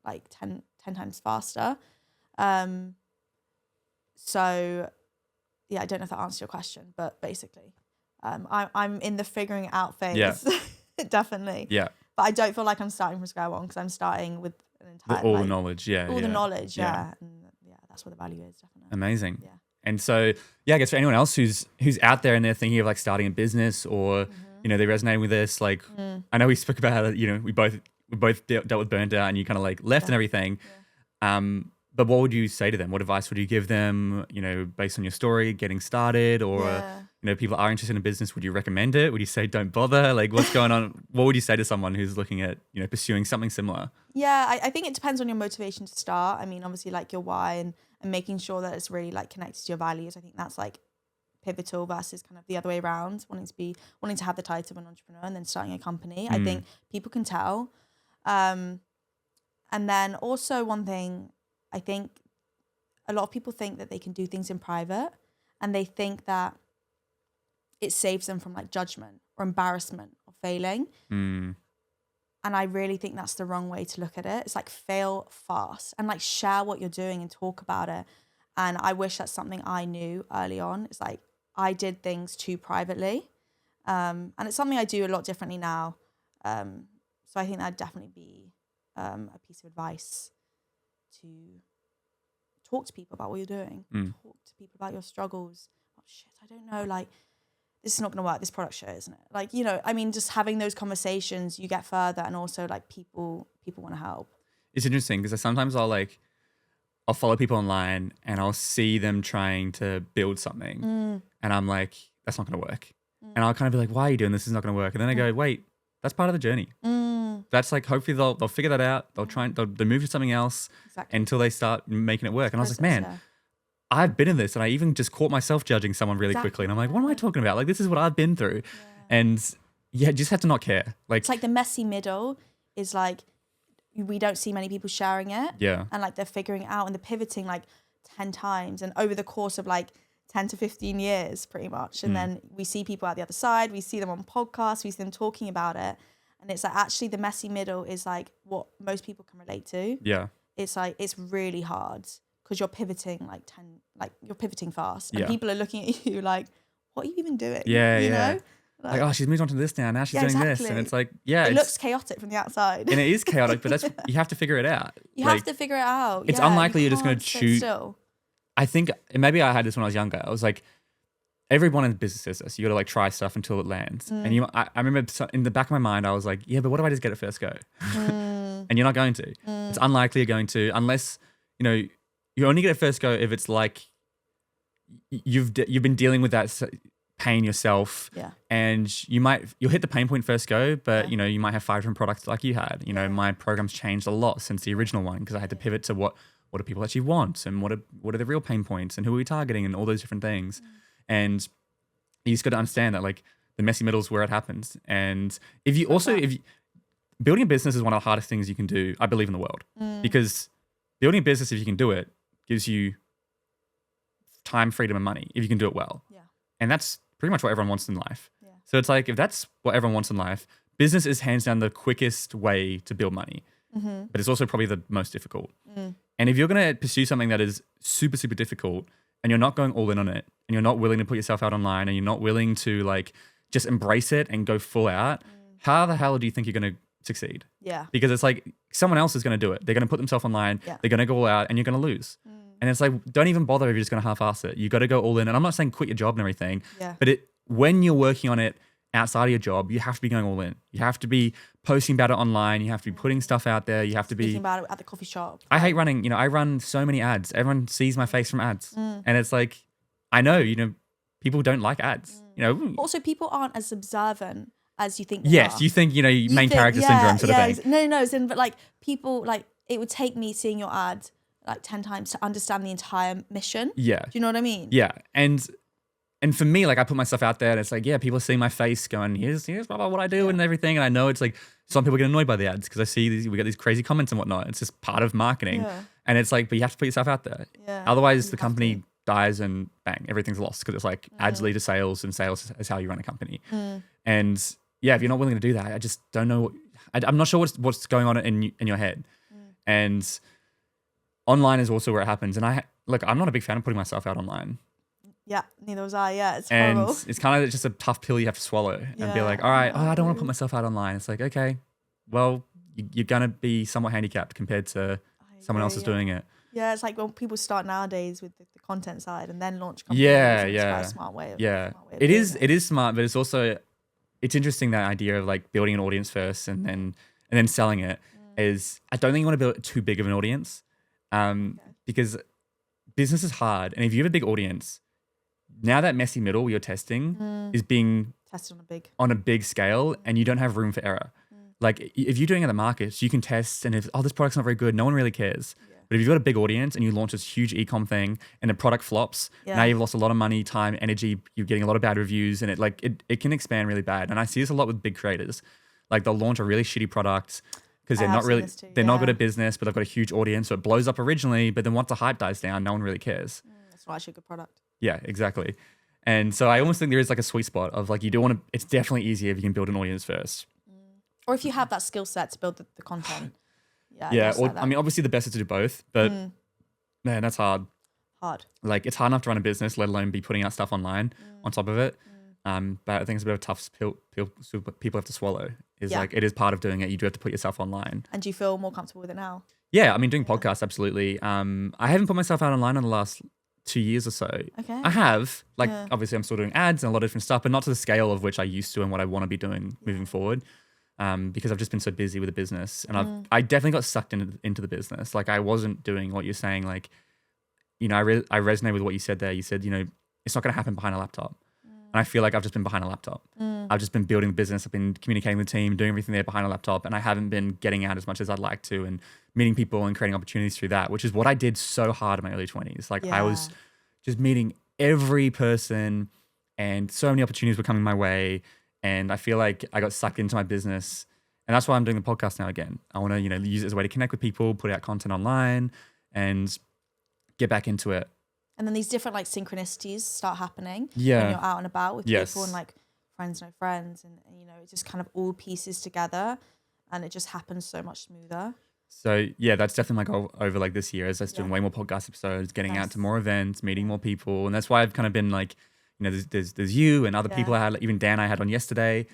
like 10 times faster. So yeah, I don't know if that answers your question, but basically I'm in the figuring it out phase. Yeah. Definitely. Yeah. But I don't feel like I'm starting from square one because I'm starting with an entire... all the knowledge, yeah. All the knowledge, yeah. And yeah, that's what the value is, definitely. Amazing. Yeah. And so, yeah, I guess for anyone else who's out there and they're thinking of like starting a business or, you know, they're resonating with this, like, I know we spoke about how, you know, we both dealt with burnt out and you kind of like left and everything. Yeah. But what would you say to them? What advice would you give them, you know, based on your story, getting started, or, you know, people are interested in a business, would you recommend it? Would you say don't bother? Like, what's going on? What would you say to someone who's looking at, you know, pursuing something similar? Yeah, I think it depends on your motivation to start. I mean, obviously like your why and making sure that it's really like connected to your values. I think that's like pivotal versus kind of the other way around, wanting to have the title of an entrepreneur and then starting a company. I think people can tell. And then also one thing, I think a lot of people think that they can do things in private and they think that it saves them from like judgment or embarrassment or failing. And I really think that's the wrong way to look at it. It's like fail fast and like share what you're doing and talk about it. And I wish that's something I knew early on. It's like I did things too privately. And it's something I do a lot differently now. So I think that'd definitely be a piece of advice to talk to people about what you're doing. Talk to people about your struggles. Oh shit, I don't know, like this is not going to work, this product shit, isn't it? Like, you know, I mean, just having those conversations, you get further, and also like people want to help. It's interesting because sometimes I'll follow people online and I'll see them trying to build something and I'm like, that's not going to work. And I'll kind of be like, why are you doing this? This is not going to work. And then I go, wait, that's part of the journey. That's like, hopefully they'll figure that out. They'll move to something else until they start making it work. And I was like, man, I've been in this, and I even just caught myself judging someone really quickly. And I'm like, what am I talking about? Like, this is what I've been through. And yeah, just have to not care. Like, it's like the messy middle is like, we don't see many people sharing it. Yeah. And like they're figuring it out and they're pivoting like 10 times and over the course of like 10 to 15 years pretty much. And then we see people at the other side, we see them on podcasts, we see them talking about it. And it's like actually the messy middle is like what most people can relate to. Yeah. It's like, it's really hard because you're pivoting you're pivoting fast. And people are looking at you like, what are you even doing? Yeah, you know? Like, oh, she's moved on to this now she's doing this. And it's like, it looks chaotic from the outside. And it is chaotic, but you have to figure it out. You have to figure it out. It's unlikely you're just going to choose. I think maybe I had this when I was younger. I was like, everyone in business says this. You got to like try stuff until it lands. And I remember in the back of my mind, I was like, yeah, but what if I just get it first go? And you're not going to. It's unlikely you're going to, unless, you know, you only get it first go if it's like you've been dealing with that pain yourself. Yeah. And you'll hit the pain point first go, but you know, you might have 5 different products like you had. You know, my program's changed a lot since the original one because I had to pivot to what do people actually want and what are the real pain points and who are we targeting and all those different things. And you just got to understand that like the messy middle is where it happens. And if you building a business is one of the hardest things you can do, I believe, in the world, because building a business, if you can do it, gives you time, freedom, and money if you can do it well. Yeah. And that's pretty much what everyone wants in life. Yeah. So it's like, if that's what everyone wants in life, business is hands down the quickest way to build money, but it's also probably the most difficult. And if you're going to pursue something that is super, super difficult and you're not going all in on it and you're not willing to put yourself out online and you're not willing to like just embrace it and go full out, how the hell do you think you're going to succeed? Yeah. Because it's like someone else is going to do it. They're going to put themselves online. Yeah. They're going to go all out and you're going to lose. And it's like, don't even bother if you're just going to half-ass it. You got to go all in. And I'm not saying quit your job and everything, but when you're working on it outside of your job, you have to be going all in. You have to be posting about it online. You have to be putting stuff out there. You have to be speaking about it at the coffee shop. I hate running. You know, I run so many ads. Everyone sees my face from ads. And it's like, I know, you know, people don't like ads. You know, also people aren't as observant as you think they Yes, are. you think, main character syndrome sort of thing. No, but like people, like it would take me seeing your ad like 10 times to understand the entire mission. Yeah. Do you know what I mean? Yeah. And for me, like I put myself out there and it's like, yeah, people are seeing my face going, here's blah, blah, what I do and everything. And I know it's like some people get annoyed by the ads because I see we get these crazy comments and whatnot. It's just part of marketing. Yeah. And it's like, but you have to put yourself out there. Yeah. Otherwise the company dies and bang, everything's lost because it's like ads lead to sales and sales is how you run a company. And yeah, if you're not willing to do that, I just don't know. I'm not sure what's going on in your head. And online is also where it happens. And I'm not a big fan of putting myself out online. Yeah, neither was I. Yeah, it's horrible. And it's kind of just a tough pill you have to swallow and be like, all right, I don't want to put myself out online. It's like, okay, well, you're going to be somewhat handicapped compared to someone else is doing it. Yeah, it's like when people start nowadays with the content side and then launch companies. Yeah. It's quite a smart way of It is smart, but it's also, it's interesting that idea of like building an audience first and then selling it is, I don't think you want to build too big of an audience because business is hard. And if you have a big audience, now that messy middle you're testing is being tested on a big scale and you don't have room for error. Like if you're doing it at the markets, you can test and if, this product's not very good, no one really cares. But if you've got a big audience and you launch this huge e-com thing and the product flops, now you've lost a lot of money, time, energy, you're getting a lot of bad reviews and it can expand really bad. And I see this a lot with big creators. Like they'll launch a really shitty product because they're not good at business, but they've got a huge audience. So it blows up originally, but then once the hype dies down, no one really cares. That's not actually a good product. Yeah, exactly. And so I almost think there is like a sweet spot of like, you do want to, it's definitely easier if you can build an audience first. Or if you have that skill set to build the content. Yeah. Or, I mean, obviously the best is to do both, but man, that's hard. Like it's hard enough to run a business, let alone be putting out stuff online on top of it. But I think it's a bit of a tough pill people have to swallow. Like it is part of doing it. You do have to put yourself online. And do you feel more comfortable with it now? Yeah, I mean, doing podcasts, absolutely. I haven't put myself out online in the last 2 years or so. Okay. I have. Like, obviously, I'm still doing ads and a lot of different stuff, but not to the scale of which I used to and what I want to be doing moving forward. Because I've just been so busy with the business, and I definitely got sucked into the business. Like, I wasn't doing what you're saying. Like, I resonate with what you said there. You said, it's not going to happen behind a laptop. And I feel like I've just been behind a laptop. I've just been building the business. I've been communicating with the team, doing everything there behind a laptop. And I haven't been getting out as much as I'd like to and meeting people and creating opportunities through that, which is what I did so hard in my early 20s. Like I was just meeting every person and so many opportunities were coming my way. And I feel like I got sucked into my business. And that's why I'm doing the podcast now again. I want to, use it as a way to connect with people, put out content online and get back into it. And then these different like synchronicities start happening when you're out and about with people and like friends know friends and it just kind of all pieces together and it just happens so much smoother. So yeah, that's definitely my goal over like this year is just doing way more podcast episodes, getting out to more events, meeting more people. And that's why I've kind of been like, there's you and other people I had, even Dan I had on yesterday.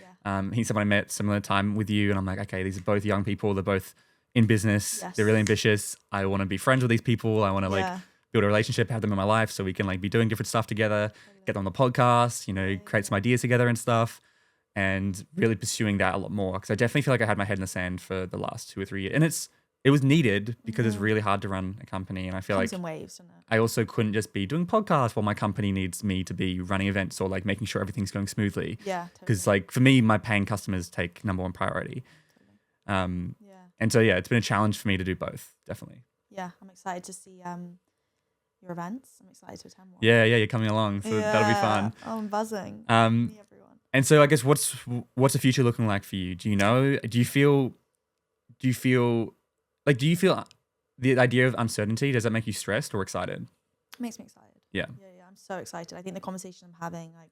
He's someone I met similar time with you and I'm like, okay, these are both young people. They're both in business. They're really ambitious. I want to be friends with these people. I want to build a relationship, have them in my life so we can like be doing different stuff together, get them on the podcast, create some ideas together and stuff and really pursuing that a lot more. Cause I definitely feel like I had my head in the sand for the last 2 or 3 years and it was needed because it's really hard to run a company. And I feel like in waves, doesn't it? I also couldn't just be doing podcasts while my company needs me to be running events or like making sure everything's going smoothly. Yeah. Cause like for me, my paying customers take number one priority. And so, it's been a challenge for me to do both. Definitely. Yeah. I'm excited to see, your events. I'm excited to attend one. Yeah, you're coming along, so that'll be fun. Oh, I'm buzzing. Meet everyone. And so I guess what's the future looking like for you? Do you know? Do you feel the idea of uncertainty? Does that make you stressed or excited? It makes me excited. Yeah. I'm so excited. I think the conversation I'm having, like,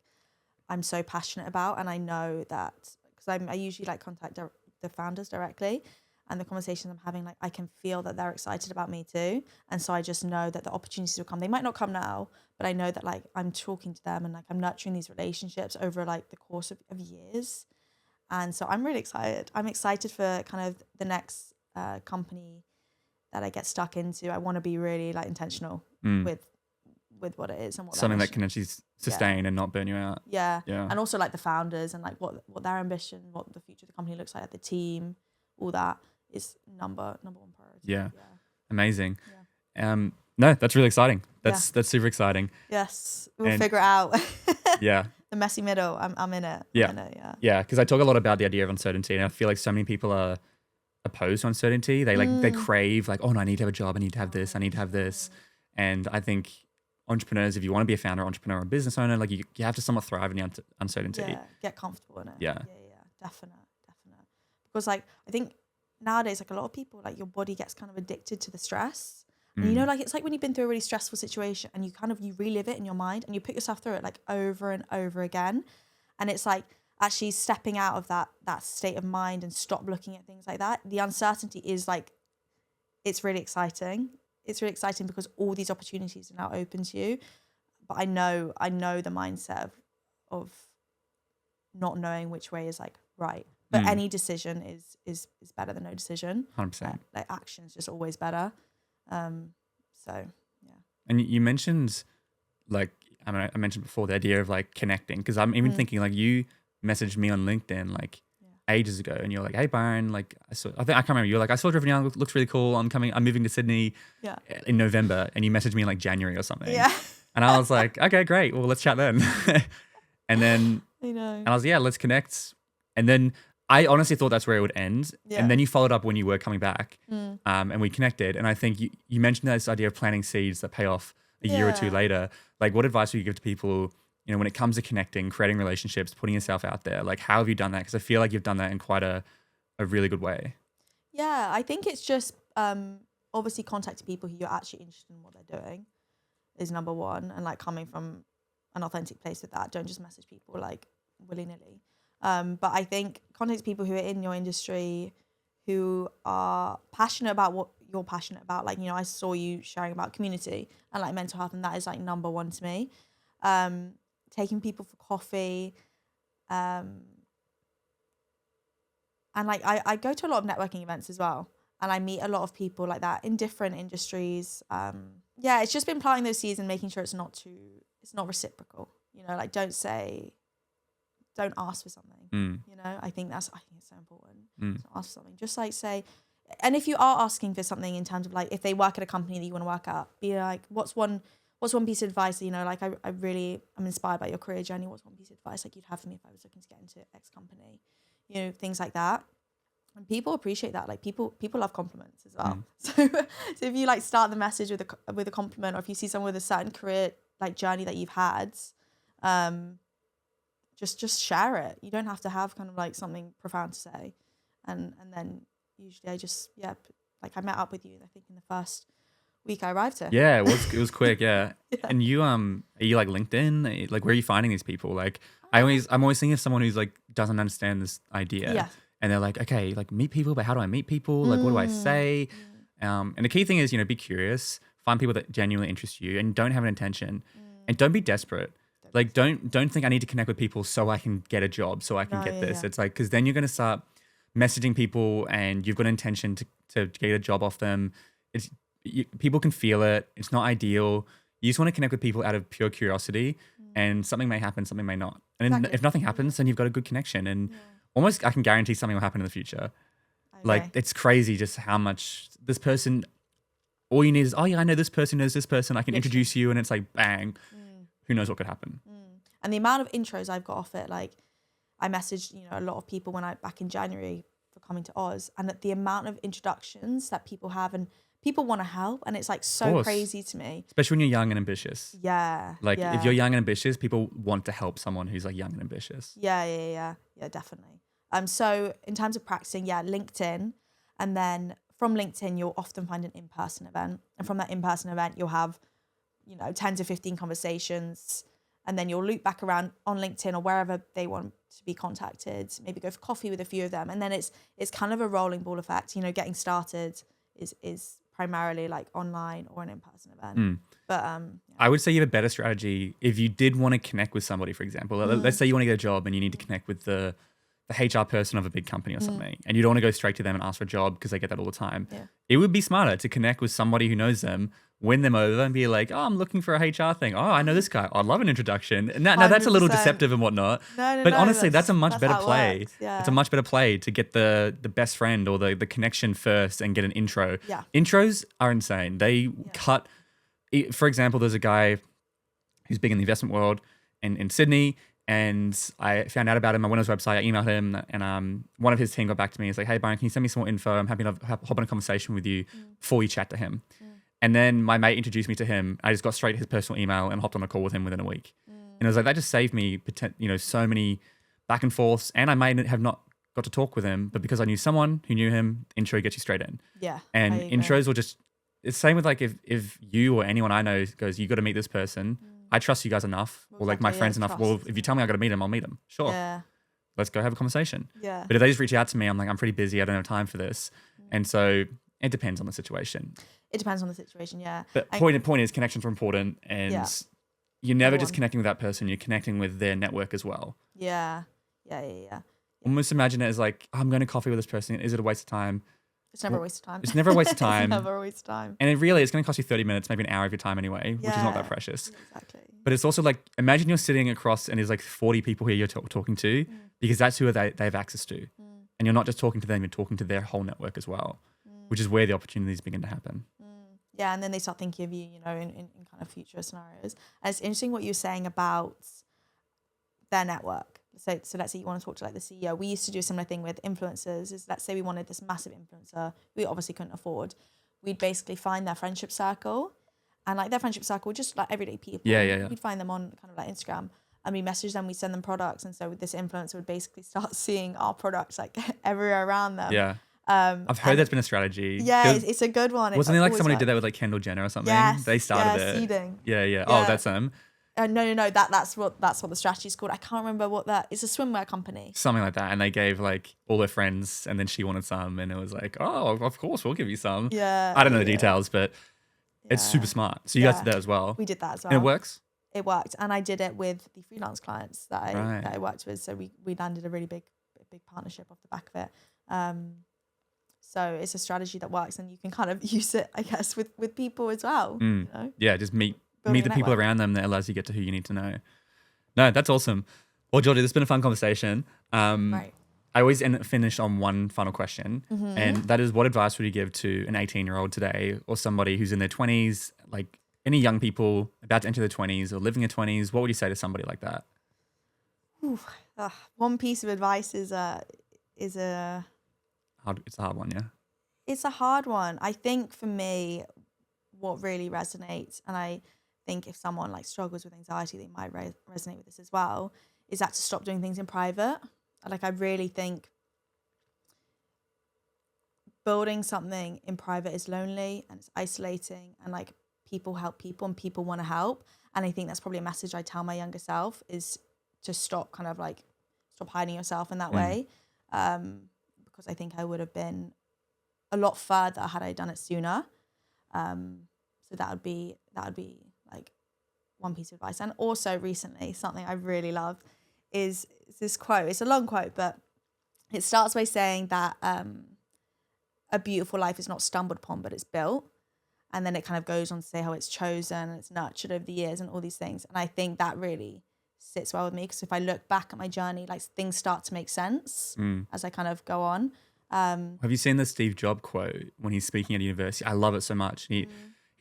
I'm so passionate about, and I know that because I usually like contact the founders directly. And the conversations I'm having, like I can feel that they're excited about me too. And so I just know that the opportunities will come. They might not come now, but I know that like I'm talking to them and like I'm nurturing these relationships over like the course of years. And so I'm really excited. I'm excited for kind of the next company that I get stuck into. I want to be really like intentional with what it is and what something that can actually sustain and not burn you out. Yeah. And also like the founders and like what their ambition, what the future of the company looks like, the team, all that. Is number one priority. Yeah. Amazing. No, that's really exciting. That's super exciting. Yes. We'll figure it out. the messy middle. I'm in it. Yeah. I'm in it, yeah. Yeah, because I talk a lot about the idea of uncertainty, and I feel like so many people are opposed to uncertainty. They crave like, oh no, I need to have a job, I need to have this, I need to have this. And I think entrepreneurs, if you want to be a founder, entrepreneur, or business owner, like you have to somewhat thrive in the uncertainty. Yeah, get comfortable in it. Yeah. Definite. Because like I think nowadays, like a lot of people, like your body gets kind of addicted to the stress. And you know, like it's like when you've been through a really stressful situation and you relive it in your mind and you put yourself through it like over and over again. And it's like actually stepping out of that state of mind and stop looking at things like that. The uncertainty is like, it's really exciting. It's really exciting because all these opportunities are now open to you. But I know the mindset of not knowing which way is like right. But any decision is better than no decision. 100%. Like action's just always better. So yeah. And you mentioned like, I mentioned before the idea of like connecting, because I'm even thinking like you messaged me on LinkedIn like ages ago and you're like, hey Byron, like I can't remember, you're like, I saw Driven Young, looks really cool. I'm moving to Sydney in November, and you messaged me in like January or something. Yeah. And I was like, okay, great. Well, let's chat then. And then I know. And I was like, yeah, let's connect. And then I honestly thought that's where it would end. Yeah. And then you followed up when you were coming back and we connected. And I think you mentioned this idea of planting seeds that pay off a year or two later. Like what advice would you give to people, you know, when it comes to connecting, creating relationships, putting yourself out there? Like how have you done that? Because I feel like you've done that in quite a really good way. Yeah, I think it's just obviously contacting people who you're actually interested in what they're doing is number one. And like coming from an authentic place with that. Don't just message people like willy-nilly. But I think contact people who are in your industry, who are passionate about what you're passionate about. Like, you know, I saw you sharing about community and like mental health, and that is like number one to me. Taking people for coffee. And like, I go to a lot of networking events as well. And I meet a lot of people like that in different industries. Yeah, it's just been planting those seeds and making sure it's not reciprocal. You know, like don't ask for something. You know, I think it's so important. Don't ask for something. Just like say, and if you are asking for something in terms of like if they work at a company that you want to work at, be like, what's one piece of advice? You know, like I'm inspired by your career journey. What's one piece of advice like you'd have for me if I was looking to get into X company? You know, things like that. And people appreciate that. Like people love compliments as well. So if you like start the message with a compliment, or if you see someone with a certain career like journey that you've had, just share it. You don't have to have kind of like something profound to say. And then usually I just like I met up with you I think in the first week I arrived here. Yeah, it was quick. Yeah. And you are you like LinkedIn? Like where are you finding these people? Like I'm always thinking of someone who's like doesn't understand this idea. Yeah. And they're like, okay, like meet people, but how do I meet people? Like, what do I say? And the key thing is, you know, be curious, find people that genuinely interest you, and don't have an intention, and don't be desperate. Like, don't think I need to connect with people so I can get a job, so I can get this. Yeah. It's like, because then you're going to start messaging people, and you've got an intention to get a job off them. People can feel it. It's not ideal. You just want to connect with people out of pure curiosity, and something may happen, something may not. And if nothing happens, then you've got a good connection, and almost I can guarantee something will happen in the future. Like it's crazy just how much this person, all you need is, oh yeah, I know this person knows this person. I can introduce you, and it's like bang, who knows what could happen. And the amount of intros I've got off it, like I messaged, you know, a lot of people back in January for coming to Oz, and that the amount of introductions that people have, and people want to help, and it's like so crazy to me. Especially when you're young and ambitious. Yeah. Like if you're young and ambitious, people want to help someone who's like young and ambitious. Yeah, definitely. So in terms of practicing, LinkedIn, and then from LinkedIn, you'll often find an in-person event. And from that in-person event, you'll have, you know, 10 to 15 conversations, and then you'll loop back around on LinkedIn or wherever they want to be contacted, maybe go for coffee with a few of them. And then it's kind of a rolling ball effect. You know, getting started is primarily like online or an in-person event. But I would say you have a better strategy if you did want to connect with somebody, for example. Let's say you want to get a job and you need to connect with the HR person of a big company or something, and you don't want to go straight to them and ask for a job because they get that all the time. Yeah. It would be smarter to connect with somebody who knows them, win them over, and be like, oh, I'm looking for a HR thing. Oh, I know this guy. I'd love an introduction. And now that's a little deceptive and whatnot. But honestly, that's a much better play. Yeah. It's a much better play to get the best friend or the connection first and get an intro. Yeah. Intros are insane. They cut. For example, there's a guy who's big in the investment world in Sydney, And I found out about him. I went on his website, I emailed him, and one of his team got back to me. He's like, "Hey, Brian, can you send me some more info? I'm happy to hop on a conversation with you before you chat to him." And then my mate introduced me to him. I just got straight to his personal email and hopped on a call with him within a week. And it was like, that just saved me, so many back and forths. And I may have not got to talk with him, but because I knew someone who knew him, intro gets you straight in. Yeah. And intros will just, it's the same with like if you or anyone I know goes, you got to meet this person. I trust you guys enough, or like my friends enough. Well, if you tell me I got to meet him, I'll meet him. Sure. Yeah. Let's go have a conversation. Yeah. But if they just reach out to me, I'm like, I'm pretty busy. I don't have time for this. And so it depends on the situation. It depends on the situation, yeah. But point is, connections are important, and you're never just connecting with that person. You're connecting with their network as well. Yeah. Almost imagine it as like, I'm going to coffee with this person. Is it a waste of time? It's never a waste of time. It's never a waste of time. It's never a waste of time. And it's going to cost you 30 minutes, maybe an hour of your time anyway, which is not that precious. Exactly. But it's also like, imagine you're sitting across and there's like 40 people here you're talking to, because that's who they have access to. And you're not just talking to them, you're talking to their whole network as well, which is where the opportunities begin to happen. Yeah, and then they start thinking of you, in kind of future scenarios. And it's interesting what you were saying about their network. So let's say you want to talk to like the CEO. We used to do a similar thing with influencers. Is let's say we wanted this massive influencer we obviously couldn't afford. We'd basically find their friendship circle, and like their friendship circle, just like everyday people. Yeah. We'd find them on kind of like Instagram, and we message them. We send them products, and so this influencer would basically start seeing our products like everywhere around them. Yeah. I've heard that's been a strategy. Yeah, it's a good one. Wasn't there like someone who did that with like Kendall Jenner or something? Yes, they started it. Seeding. Yeah. Oh, that's them. No. That's what the strategy is called. I can't remember what that. It's a swimwear company. Something like that, and they gave like all their friends, and then she wanted some, and it was like, oh, of course we'll give you some. Yeah. I don't know the details, but it's super smart. So you guys did that as well. We did that as well. And it works. It worked, and I did it with the freelance clients that I worked with. So we landed a really big partnership off the back of it. So it's a strategy that works, and you can kind of use it, I guess, with people as well. Yeah, just meet the people around them that allows you to get to who you need to know. No, that's awesome. Well, Georgia, this has been a fun conversation. Right. I always finish on one final question, and that is, what advice would you give to an 18-year-old today, or somebody who's in their 20s, like any young people about to enter their 20s or living their 20s? What would you say to somebody like that? One piece of advice is it's a hard one, yeah. It's a hard one. I think for me, what really resonates, and I think if someone like struggles with anxiety, they might resonate with this as well, is that to stop doing things in private. Like, I really think building something in private is lonely and it's isolating, and like people help people and people want to help. And I think that's probably a message I tell my younger self, is to stop hiding yourself in that way. Because I think I would have been a lot further had I done it sooner. So that would be like one piece of advice. And also recently, something I really love is this quote. It's a long quote, but it starts by saying that a beautiful life is not stumbled upon, but it's built. And then it kind of goes on to say how it's chosen and it's nurtured over the years and all these things. And I think that really sits well with me, because if I look back at my journey, like, things start to make sense as I kind of go on. Have you seen the Steve Jobs quote when he's speaking at university? I love it so much. He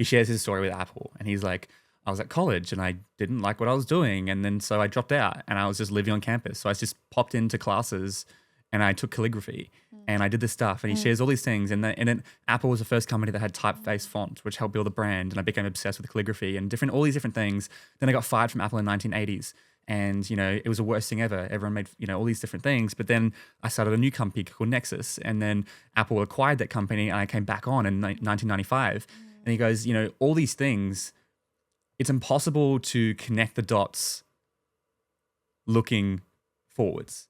shares his story with Apple, and he's like, I was at college and I didn't like what I was doing, and then so I dropped out and I was just living on campus. So I just popped into classes and I took calligraphy and I did this stuff. And he shares all these things, and then Apple was the first company that had typeface font, which helped build a brand, and I became obsessed with calligraphy and all these different things. Then I got fired from Apple in the 1980s. And, it was the worst thing ever. Everyone made, all these different things. But then I started a new company called Nexus. And then Apple acquired that company, and I came back on in 1995. And he goes, all these things, it's impossible to connect the dots looking forwards.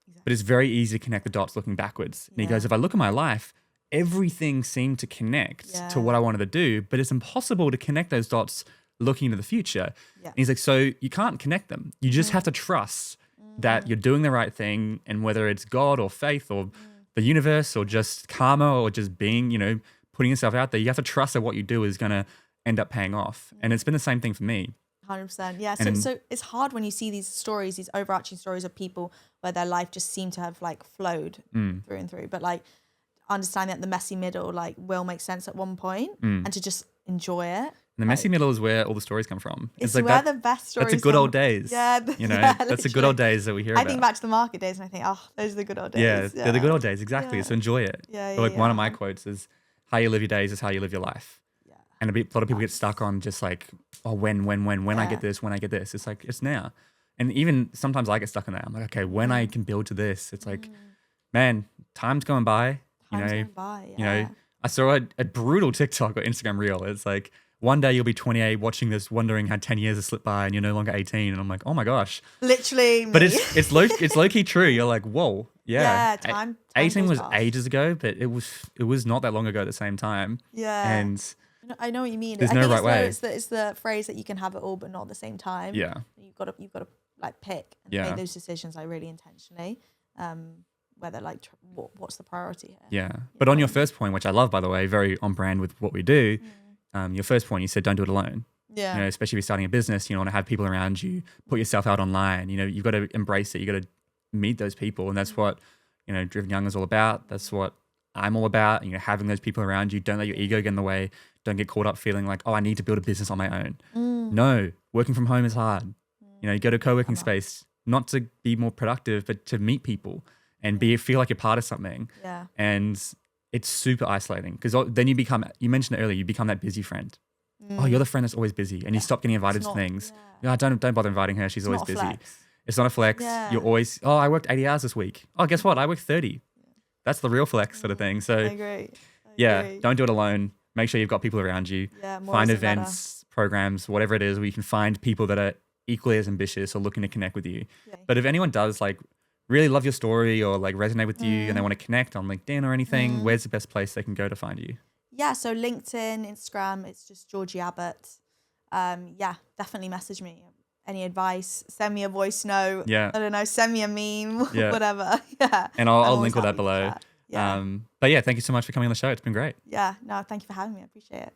Exactly. But it's very easy to connect the dots looking backwards. And he goes, if I look at my life, everything seemed to connect to what I wanted to do. But it's impossible to connect those dots looking into the future. And he's like, so you can't connect them. You just have to trust that you're doing the right thing, and whether it's God or faith or the universe or just karma or just being, putting yourself out there, you have to trust that what you do is going to end up paying off. And it's been the same thing for me. 100%. Yeah. So it's hard when you see these stories, these overarching stories of people where their life just seemed to have like flowed through and through. But like, understanding that the messy middle like will make sense at one point, and to just enjoy it. And the messy middle is where all the stories come from. It's like where the best stories. That's the good old days. Yeah, that's the good old days that we hear about. I think back to the market days and I think, oh, those are the good old days. Yeah, they're the good old days, exactly. So enjoy it. One of my quotes is, "How you live your days is how you live your life." Yeah. And a lot of people get stuck on just like, oh, when I get this, when I get this. It's like, it's now. And even sometimes I get stuck in that. I'm like, okay, when I can build to this, it's like, man, time's going by. You know, I saw a brutal TikTok or Instagram reel. It's like, one day you'll be 28 watching this, wondering how 10 years have slipped by and you're no longer 18. And I'm like, oh my gosh. Literally me. But it's low-key true. You're like, whoa, yeah. Time 18 was ages ago, but it was not that long ago at the same time. Yeah. And I know what you mean. There's no right way. It's the phrase that you can have it all, but not at the same time. Yeah. You've got to like pick and make those decisions like really intentionally. Whether like what's the priority here? Yeah. But on your first point, which I love, by the way, very on brand with what we do. Your first point, you said don't do it alone. Yeah. You know, especially if you're starting a business, you want to have people around you, put yourself out online. You know, you've got to embrace it. You got to meet those people, and that's what Driven Young is all about. That's what I'm all about. You know, having those people around you. Don't let your ego get in the way. Don't get caught up feeling like, oh, I need to build a business on my own. No, working from home is hard. You know, you go to a co-working space not to be more productive, but to meet people and feel like you're part of something. Yeah. And it's super isolating because then you mentioned it earlier, you become that busy friend. Oh, you're the friend that's always busy, and you stop getting invited to things. Yeah, don't bother inviting her. She's always busy. It's not a flex. Yeah. You're always, oh, I worked 80 hours this week. Oh, guess what? I worked 30. That's the real flex sort of thing. So I agree. Don't do it alone. Make sure you've got people around you. Yeah, find events, programs, whatever it is, where you can find people that are equally as ambitious or looking to connect with you. Yeah. But if anyone does like really love your story or like resonate with you and they want to connect on LinkedIn or anything, where's the best place they can go to find you? Yeah, so LinkedIn, Instagram, it's just Georgie Abbott. Definitely message me. Any advice, send me a voice note. Yeah. I don't know, send me a meme, whatever. Yeah. And I'll link all that below. Yeah. But yeah, thank you so much for coming on the show. It's been great. Yeah, no, thank you for having me. I appreciate it.